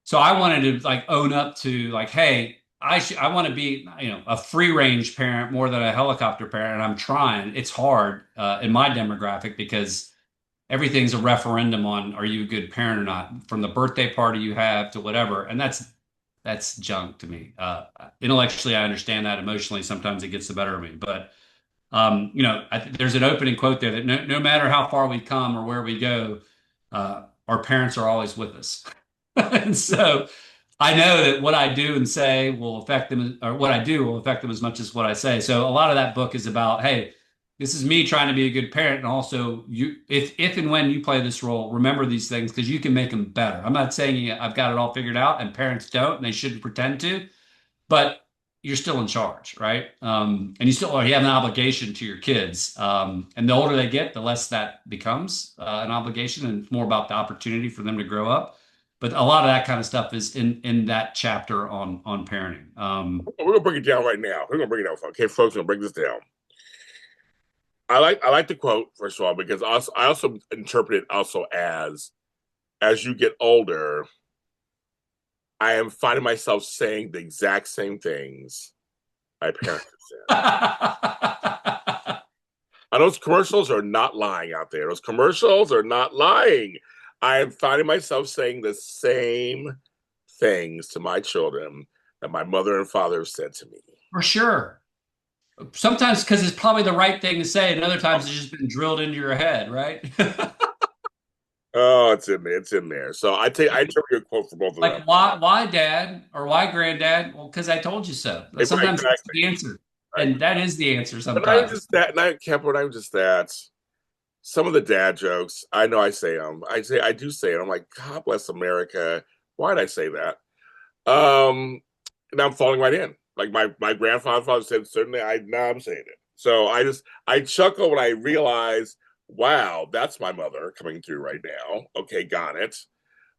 So I wanted to like own up to like, hey, I want to be a free range parent more than a helicopter parent, and I'm trying. It's hard in my demographic because everything's a referendum on are you a good parent or not, from the birthday party you have to whatever, and that's junk to me. Intellectually, I understand that. Emotionally, sometimes it gets the better of me. But there's an opening quote there that no matter how far we come or where we go, our parents are always with us. And so I know that what I do and say will affect them, or what I do will affect them as much as what I say. So a lot of that book is about, hey, this is me trying to be a good parent, and also you, if and when you play this role, remember these things because you can make them better. I'm not saying I've got it all figured out, and parents don't, and they shouldn't pretend to, but you're still in charge, right? And you have an obligation to your kids. And the older they get, the less that becomes an obligation, and it's more about the opportunity for them to grow up. But a lot of that kind of stuff is in that chapter on parenting. We're gonna break it down right now. We're gonna break it down. Okay, folks, we're gonna break this down. I like the quote first of all because I also interpret it also as you get older, I am finding myself saying the exact same things my parents have said. And those commercials are not lying out there. Those commercials are not lying. I am finding myself saying the same things to my children that my mother and father have said to me. For sure. Sometimes because it's probably the right thing to say, and other times it's just been drilled into your head, right? Oh, it's in there. It's in there. So I interpret your quote for both of them. Like, why dad or why granddad? Well, because I told you so. Sometimes Exactly. that's the answer. And that is the answer But not even sometimes. just that. Not Kepler. Not even just that. Some of the dad jokes, I know I say them. I do say it. I'm like, God bless America. Why did I say that? And I'm falling right in. Like my grandfather said, certainly now I'm saying it. So I chuckle when I realize, wow, that's my mother coming through right now. Okay, got it.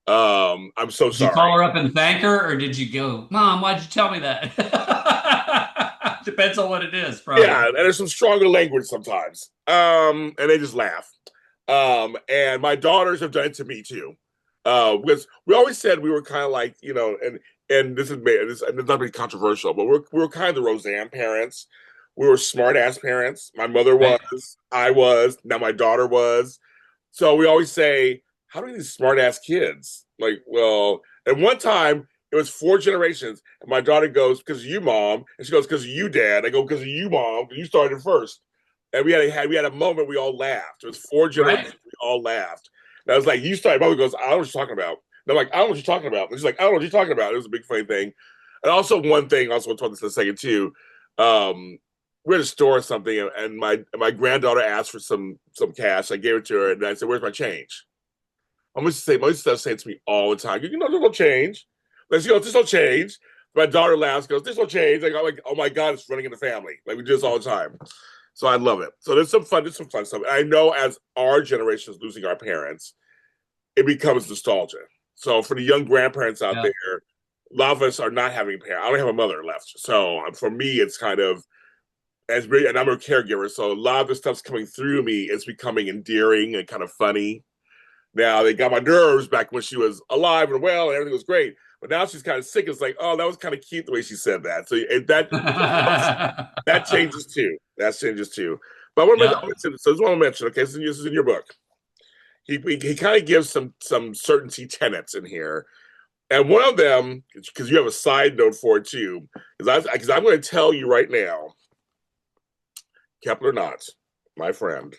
I'm so Did you sorry. call her up and thank her, or did you go, Mom, why'd you tell me that? Depends on what it is, Yeah, probably. and there's some stronger language sometimes. And they just laugh. And my daughters have done it to me too. Because we always said we were kind of like, and this is not really controversial, but we were kind of the Roseanne parents. We were smart ass parents. My mother Right? was, I was, now my daughter was. So we always say, how do these smart ass kids Like, well, at one time it was 4 generations, and my daughter goes, "Because of you, mom," and she goes, "Because of you, dad." I go, "Because of you, mom. You started first." And we had a moment we all laughed. It was 4 generations. Right. We all laughed. And I was like, "You started." Mom goes, "I don't know what you're talking about." And I'm like, "I don't know what you're talking about." And she's like, "I don't know what you're talking about." It was a big funny thing. And also one thing, also want to talk this in a second too. We're at a store or something, and my granddaughter asked for some cash. I gave it to her, and I said, "Where's my change?" My sister does say it to me all the time. You know, this will change. Like, she goes, "This will change." My daughter laughs, goes, "This will change." Like, I'm like, "Oh my god, it's running in the family." Like, we do this all the time. So I love it. So there's some fun stuff. And I know as our generation is losing our parents, it becomes nostalgia. So for the young grandparents out Yeah. there, a lot of us are not having parents. I don't have a mother left. So for me, it's kind of and I'm a caregiver. So a lot of the stuff's coming through me. It's becoming endearing and kind of funny. Now they got my nerves back when she was alive and well and everything was great. But now she's kind of sick. It's like, oh, that was kind of cute the way she said that. So that changes too. That changes too. But I want to Yeah. mention, so I just want to mention, okay, so this is in your book. He kind of gives some certainty tenets in here, and one of them, because you have a side note for it too, because I'm going to tell you right now, Kepler Knott, my friend,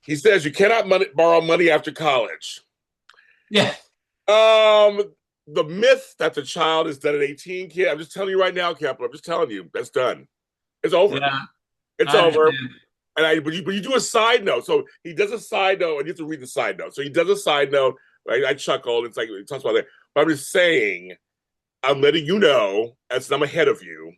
he says you cannot borrow money after college. Yeah. Um, the myth that the child is done at 18, kid. I'm just telling you right now, Kepler. I'm just telling you, that's done. It's over. Yeah. It's I over. understand. But you do a side note. So he does a side note, and you have to read the side note. So he does a side note. Right? I chuckled. It's like he talks about that. But I'm just saying, I'm letting you know, as I'm ahead of you.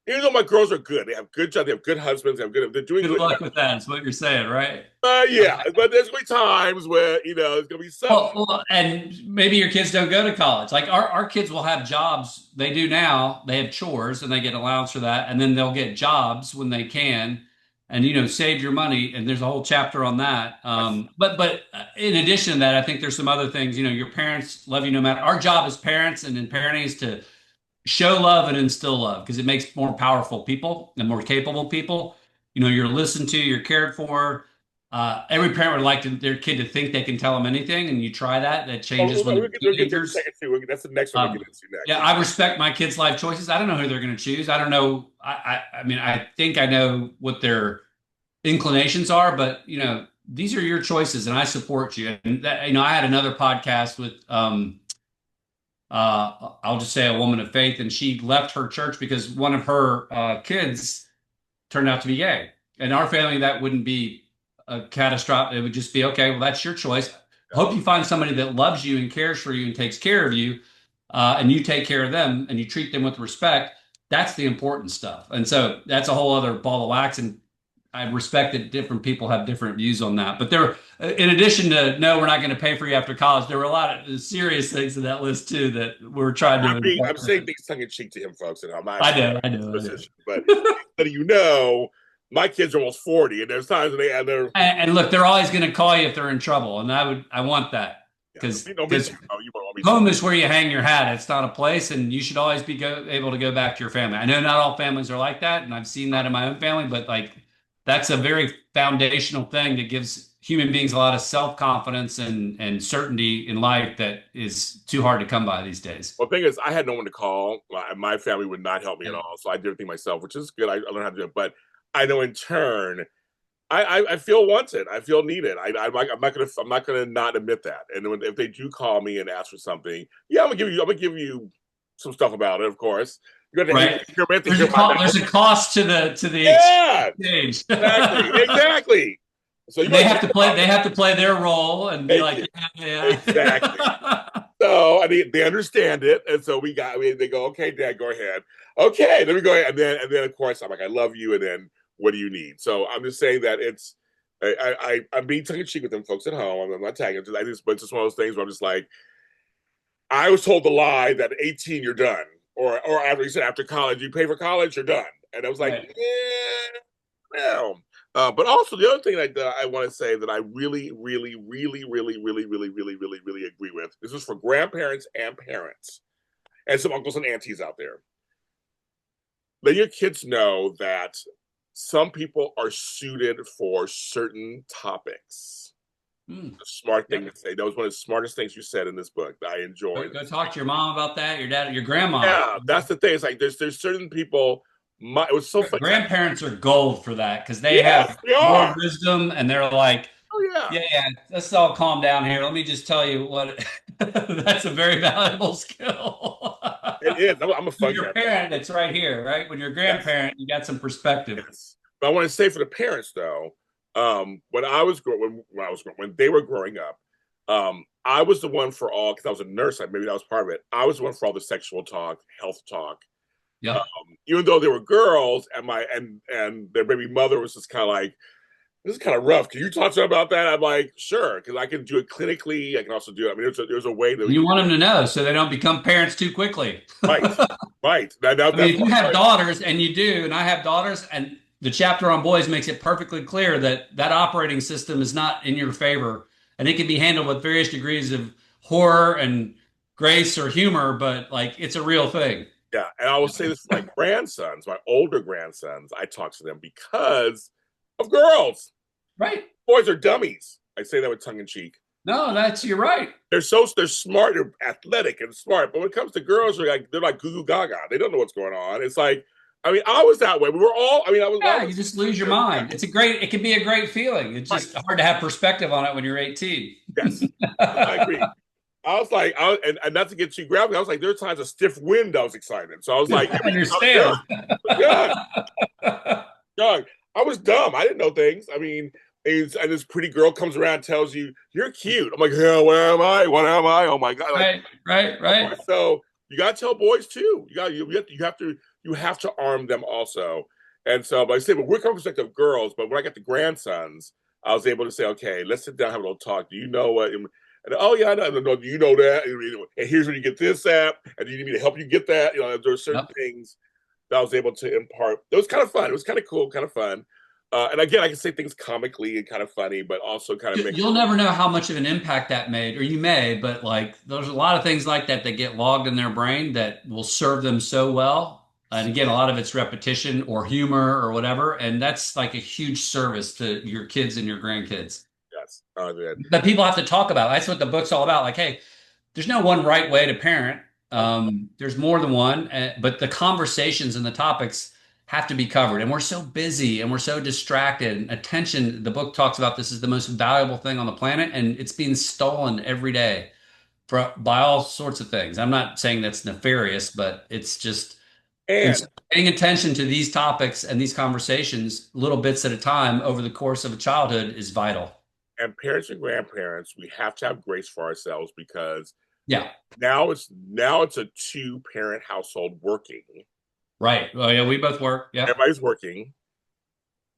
Even though my girls are good, they have good jobs, they have good husbands, they're doing Good good. luck with that, is what you're saying, right? Yeah, but there's gonna be times where there's gonna be something. And maybe your kids don't go to college. Like our kids will have jobs. They do now. They have chores and they get allowance for that. And then they'll get jobs when they can. And save your money. And there's a whole chapter on that. But in addition to that, I think there's some other things. Your parents love you no matter. Our job as parents and in parenting is to show love and instill love because it makes more powerful people and more capable people. You're listened to, you're cared for. Every parent would like their kid to think they can tell them anything, and you try that. That changes when they're We'll get to the teenagers. second two. That's the next one we'll get into Yeah, next. I respect my kids' life choices. I don't know who they're going to choose. I don't know. I mean, I think I know what their inclinations are, but these are your choices, and I support you. And that, I had another podcast with I'll just say a woman of faith, and she left her church because one of her kids turned out to be gay. In our family, that wouldn't be a catastrophic. It would just be okay. Well, that's your choice. Hope you find somebody that loves you and cares for you and takes care of you, and you take care of them and you treat them with respect. That's the important stuff. And so that's a whole other ball of wax. And I respect that different people have different views on that. But there, in addition to no, we're not going to pay for you after college, there were a lot of serious things in that list too that we're trying to I'm saying incorporate. things tongue in cheek to him, folks, and I'm not I know, I know, I know. position. But letting my kids are almost 40, and there's times when they're And look, they're always going to call you if they're in trouble, and I want that yeah, because no, me too. Oh, you want me too. home is where you hang your hat. It's not a place, and you should always be able to go back to your family. I know not all families are like that, and I've seen that in my own family, but like that's a very foundational thing that gives human beings a lot of self-confidence and certainty in life that is too hard to come by these days. Well, the thing is, I had no one to call. My family would not help me at all, so I did everything myself, which is good. I learned how to do it, but I know in turn I feel wanted. I feel needed. I'm not gonna not admit that. And if they do call me and ask for something, yeah, I'm gonna give you some stuff about it. Of course, Right. you're meant to There's hear my mouth. there's a cost to the Yeah, exchange. exactly. So you They want to have to play. They have to play their role and be thank like, you yeah, exactly. yeah. So I mean, they understand it, and so they go, okay, Dad, go ahead. Okay, let me go ahead, and then of course I'm like, I love you, and then what do you need? So I'm just saying that I'm being tongue in cheek with them folks at home. I'm not tagging. But it's just one of those things where I'm just like, I was told the lie that 18 you're done, or after you said after college you pay for college you're done, and I was like, Right. no. But also the other thing that I want to say that I really, really, really, really, really, really, really, really, really agree with. This is for grandparents and parents, and some uncles and aunties out there. Let your kids know that some people are suited for certain topics. Mm. A smart thing Yep. to say. That was one of the smartest things you said in this book that I enjoyed. Go talk to your mom about that. Your dad, your grandma. Yeah, that's the thing. It's like there's certain people. It was so funny. Grandparents are gold for that because they Yes, have we more are. wisdom and they're like, Oh yeah. yeah, yeah, let's all calm down here. Let me just tell you what that's a very valuable skill. It is. I'm a When fun you're a grandparent. parent, it's right here, right? When you're a Yes, grandparent, you got some perspective. yes. But I want to say for the parents though, when I was when they were growing up, I was the one for all because I was a nurse. Maybe that was part of it. I was the one for all the sexual talk, health talk. Yep. Even though they were girls, and their baby mother was just kind of like, this is kind of rough. Can you talk to them about that? I'm like, sure, because I can do it clinically. I can also do it. I mean, there's a way that we You can want do them it. to know so they don't become parents too quickly. Right, right. I That's mean, if you have right. daughters, and you do, and I have daughters, and the chapter on boys makes it perfectly clear that that operating system is not in your favor, and it can be handled with various degrees of horror and grace or humor, but like it's a real thing. Yeah, and I will say this for my grandsons, my older grandsons. I talk to them because of girls. Right? Boys are dummies. I say that with tongue in cheek. No, that's you're right. They're smart, they're athletic and smart. But when it comes to girls, they're like goo goo gaga. They don't know what's going on. It's like, I mean, I was that way. We were all. I mean, I Yeah, you was just lose your mind. It can be a great feeling. It's right. just hard to have perspective on it when you're 18. Yes, I agree. I was like, and not to get too graphic, I was like, there were times a stiff wind. I was excited, so I was like, I I was young, understand. I was young, young. I was dumb. I didn't know things. I mean, and this pretty girl comes around and tells you you're cute. I'm like, yeah, where am I? What am I? Oh my god! Like, Right, right, right. so you got to tell boys too. You have to arm them also. And so, but I say, but we're coming from the perspective of girls. But when I got the grandsons, I was able to say, okay, let's sit down, have a little talk. Do you know what? And, oh yeah, I know. Do you know that? And here's where you get this at, and do you need me to help you get that? You know, there are certain Yep. things that I was able to impart. It was kind of fun. It was kind of cool, kind of fun. And again, I can say things comically and kind of funny, but also kind of make. You'll never know how much of an impact that made, or you may, but like there's a lot of things like that that get logged in their brain that will serve them so well. And again, a lot of it's repetition or humor or whatever. And that's like a huge service to your kids and your grandkids Yes, that people have to talk about. That's what the book's all about. Like, hey, there's no one right way to parent. There's more than one, but the conversations and the topics have to be covered. And we're so busy and we're so distracted. And attention, the book talks about this is the most valuable thing on the planet, and it's being stolen every day by all sorts of things. I'm not saying that's nefarious, but it's just and and so paying attention to these topics and these conversations, little bits at a time over the course of a childhood, is vital. parents and grandparents, we have to have grace for ourselves because Yeah. now it's a two-parent household working. Right. Well, yeah, we both work. Yeah. Everybody's working.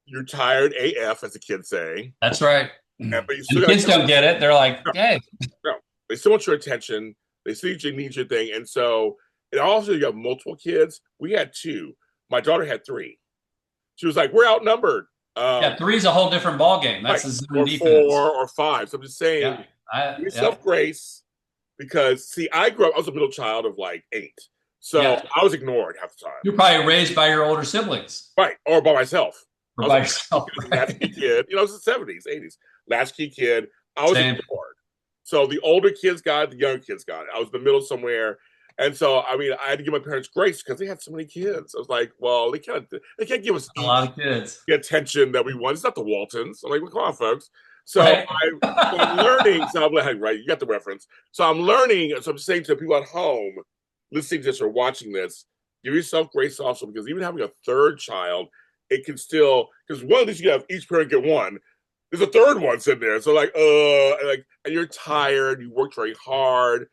You're tired AF, as the kids say, That's right. but you And still the got kids don't get it. They're like, no, hey, no. They still want your attention. They still need your thing, and so and also you have multiple kids. We had two. My daughter had three. She was like, "We're outnumbered." yeah, three's a whole different ball game. That's Right, the zone or defense. four or five. So I'm just saying, Yeah. give Yeah. yourself grace because see, I was a middle child of like eight, so Yeah. I was ignored half the time. You're probably raised by your older siblings Right, or by myself. or I was by a yourself. latchkey Right. kid. You know, it was the 70s, 80s. Latchkey kid. I was Same. ignored. So the older kids got it, the younger kids got it. I was in the middle somewhere. And so, I mean, I had to give my parents grace because they had so many kids. I was like, well, they can't give us A each lot of kids. the attention that we want. It's not the Waltons. I'm like, well, come on, folks. So Right. I'm learning. So I'm like, right, you got the reference. So I'm learning. So I'm saying to people at home listening to this or watching this, give yourself grace also because even having a third child, it can still because one of these you have each parent get one. There's a third one sitting there. So and you're tired, you worked very hard.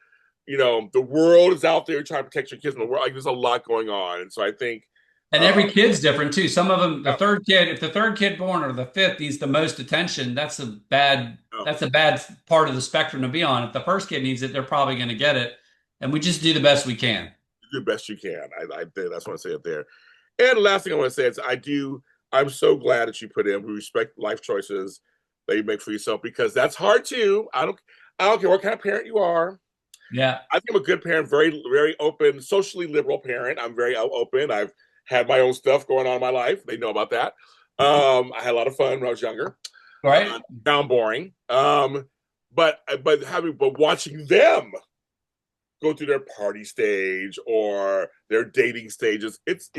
You know, the world is out there trying to protect your kids in the world. Like there's a lot going on. And so I think And uh every kid's different too. Some of them, the yeah, third kid, if the third kid born or the fifth needs the most attention, yeah, that's a bad part of the spectrum to be on. If the first kid needs it, they're probably going to get it. And we just do the best we can. do the best you can. I that's what I say it there. And the last thing I want to say is I'm so glad that you put in we respect life choices that you make for yourself because that's hard too. I don't care what kind of parent you are. Yeah. I think I'm a good parent, very, very open, socially liberal parent. I'm very open. I've had my own stuff going on in my life. They know about that. I had a lot of fun when I was younger. Right? Sound boring. But watching them go through their party stage or their dating stages. It's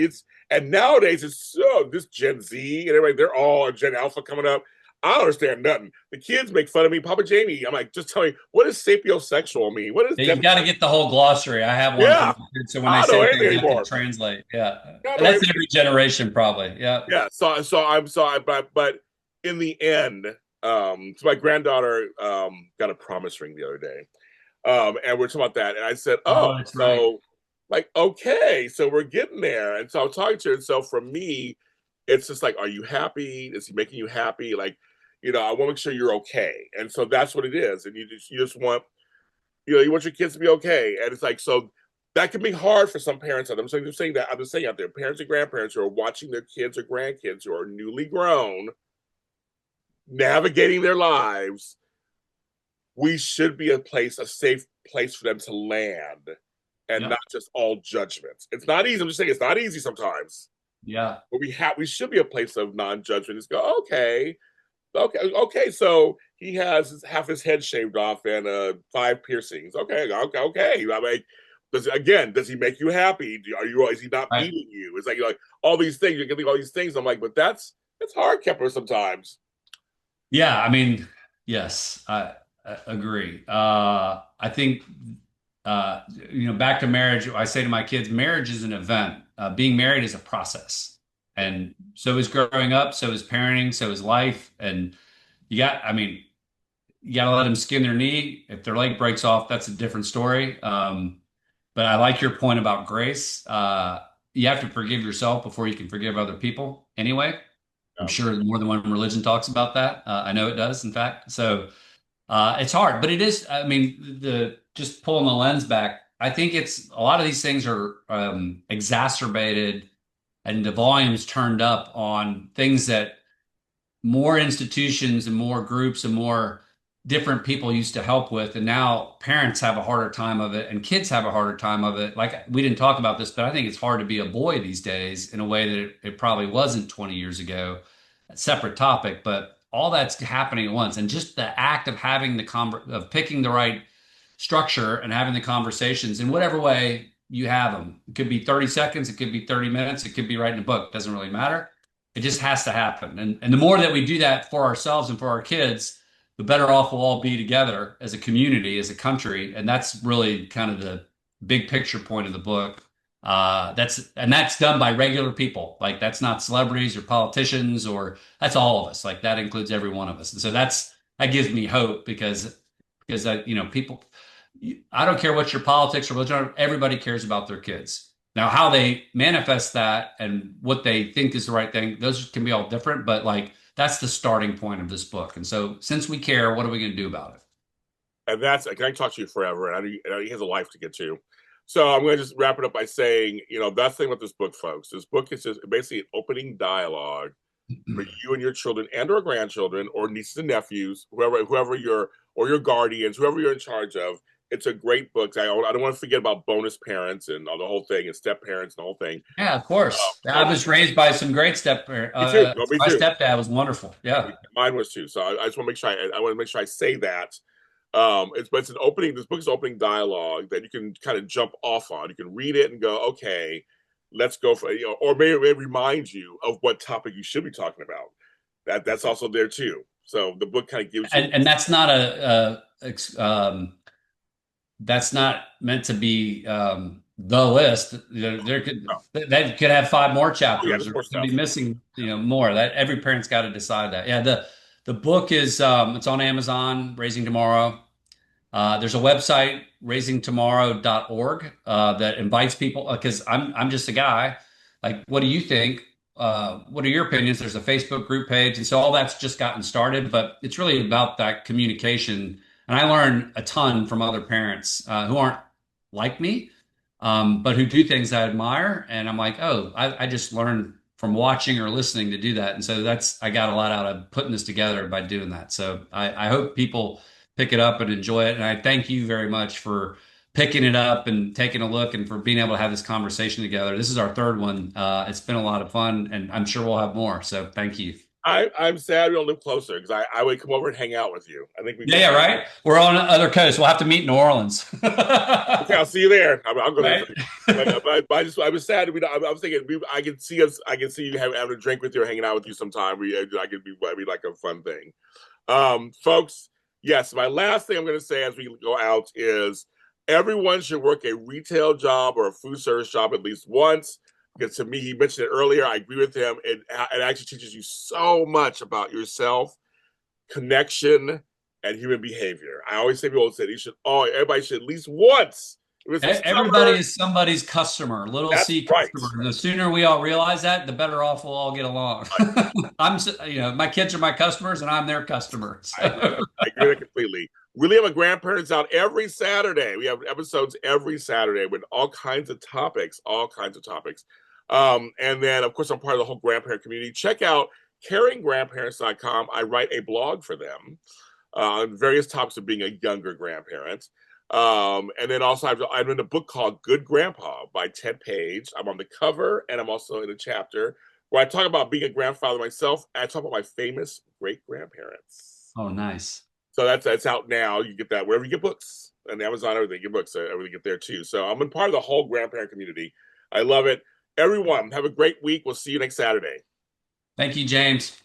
and nowadays it's so this Gen Z and everybody, they're all Gen Alpha coming up. I don't understand nothing. The kids make fun of me, Papa Jamie. I'm like, just tell me, what does sapiosexual mean? What is Yeah, you got to get the whole glossary. I have one for yeah? my kids, so when they I don't know say anything things, I can anymore. translate. Yeah, I don't and know that's anything. every generation, probably. Yeah. Yeah. But in the end, so my granddaughter got a promise ring the other day. And we're talking about that. And I said, oh, Oh, that's right. so like, okay, so we're getting there. And so I was talking to her. And so for me, it's just like, are you happy? Is he making you happy? Like, I want to make sure you're okay. And so that's what it is. And you just want, you want your kids to be okay. And it's like, so that can be hard for some parents. I'm just saying out there, parents and grandparents who are watching their kids or grandkids who are newly grown, navigating their lives. We should be a safe place for them to land and Yeah. not just all judgments. It's not easy. I'm just saying it's not easy sometimes. Yeah. But we should be a place of non-judgment. Just go, okay. So he has half his head shaved off and 5 piercings. Okay. I mean, does he make you happy? Is he not Right. beating you? It's like all these things. You can think all these things. I'm like, but it's hard, Kepler, sometimes. Yeah. I mean, yes, I agree. I think, back to marriage, I say to my kids, marriage is an event. Being married is a process. And so is growing up, so is parenting, so is life. And I mean, you got to let them skin their knee. If their leg breaks off, that's a different story. But I like your point about grace. You have to forgive yourself before you can forgive other people anyway. I'm Um, sure more than one religion talks about that. I know it does, in fact. So it's hard, but it is. I mean, the just pulling the lens back. I think it's a lot of these things are exacerbated and the volume's turned up on things that more institutions and more groups and more different people used to help with. And now parents have a harder time of it and kids have a harder time of it. Like we didn't talk about this, but I think it's hard to be a boy these days in a way that it probably wasn't 20 years ago. A separate topic, but all that's happening at once. And just the act of having of picking the right structure and having the conversations in whatever way you have them. It could be 30 seconds, it could be 30 minutes, it could be writing a book. It doesn't really matter. It just has to happen. And the more that we do that for ourselves and for our kids, the better off we'll all be together as a community, as a country. And that's really kind of the big picture point of the book. That's done by regular people. Like that's not celebrities or politicians or that's all of us. Like that includes every one of us. And so that gives me hope because people I don't care what your politics or religion, everybody cares about their kids. Now, how they manifest that and what they think is the right thing, those can be all different, but like that's the starting point of this book. And so, since we care, what are we going to do about it? and that's I can talk to you forever, and I know he has a life to get to. So I'm going to just wrap it up by saying, that's the thing about this book, folks. This book is just basically an opening dialogue for you and your children and/or grandchildren or nieces and nephews, whoever your guardians, whoever you're in charge of. It's a great book. I don't want to forget about bonus parents and the whole thing, and step parents and the whole thing. Yeah, of course. I So was raised by some great me too. No, me my too. stepdad was wonderful. Yeah. Mine was too. So I just want to make sure I want to make sure I say that. It's an opening. This book is opening dialogue that you can kind of jump off on. You can read it and go, okay, let's go for or maybe remind you of what topic you should be talking about. That's also there too. So the book kind of gives you. And that's not meant to be the list. There could Oh, that could have five more yeah, chapters, there's or more could be stuff. missing, more. That every parent's got to decide that. Yeah, the book is it's on Amazon, Raising Tomorrow. There's a website, raisingtomorrow.org, that invites people because I'm just a guy. Like, what do you think? What are your opinions? There's a Facebook group page, and so all that's just gotten started, but it's really about that communication. And I learn a ton from other parents who aren't like me, but who do things I admire. And I'm like, oh, I just learned from watching or listening to do that. And so I got a lot out of putting this together by doing that. So I hope people pick it up and enjoy it. And I thank you very much for picking it up and taking a look and for being able to have this conversation together. This is our third one. It's been a lot of fun and I'm sure we'll have more. So thank you. I'm sad we don't live closer because I would come over and hang out with you. I think we Yeah, could. yeah, right. We're on the other coast. We'll have to meet in New Orleans. Okay, I'll see you there. I'll go there Right? for you. But I was sad. I was thinking I could see us. I can see you having a drink with you or hanging out with you sometime. I could be. I'd be like a fun thing. Folks, yes, my last thing I'm going to say as we go out is everyone should work a retail job or a food service job at least once. Because to me, he mentioned it earlier. I agree with him. It actually teaches you so much about yourself, connection, and human behavior. I always say people say everybody should at least once. If it's a Everybody summer, is somebody's customer, little that's C right. customer. And the sooner we all realize that, the better off we'll all get along. I'm, my kids are my customers, and I'm their customer. I agree. So. I agree with that completely. Really, I'm a grandparents out every Saturday. We have episodes every Saturday with all kinds of topics, all kinds of topics. And then, of course, I'm part of the whole grandparent community. Check out caringgrandparents.com. I write a blog for them on various topics of being a younger grandparent. And then also, I'm in a book called Good Grandpa by Ted Page. I'm on the cover, and I'm also in a chapter where I talk about being a grandfather myself. And I talk about my famous great grandparents. Oh, nice. So that's out now. You get that wherever you get books, and Amazon, everything. Get books, everything get there too. So I'm a part of the whole grandparent community. I love it. Everyone, have a great week. We'll see you next Saturday. Thank you, James.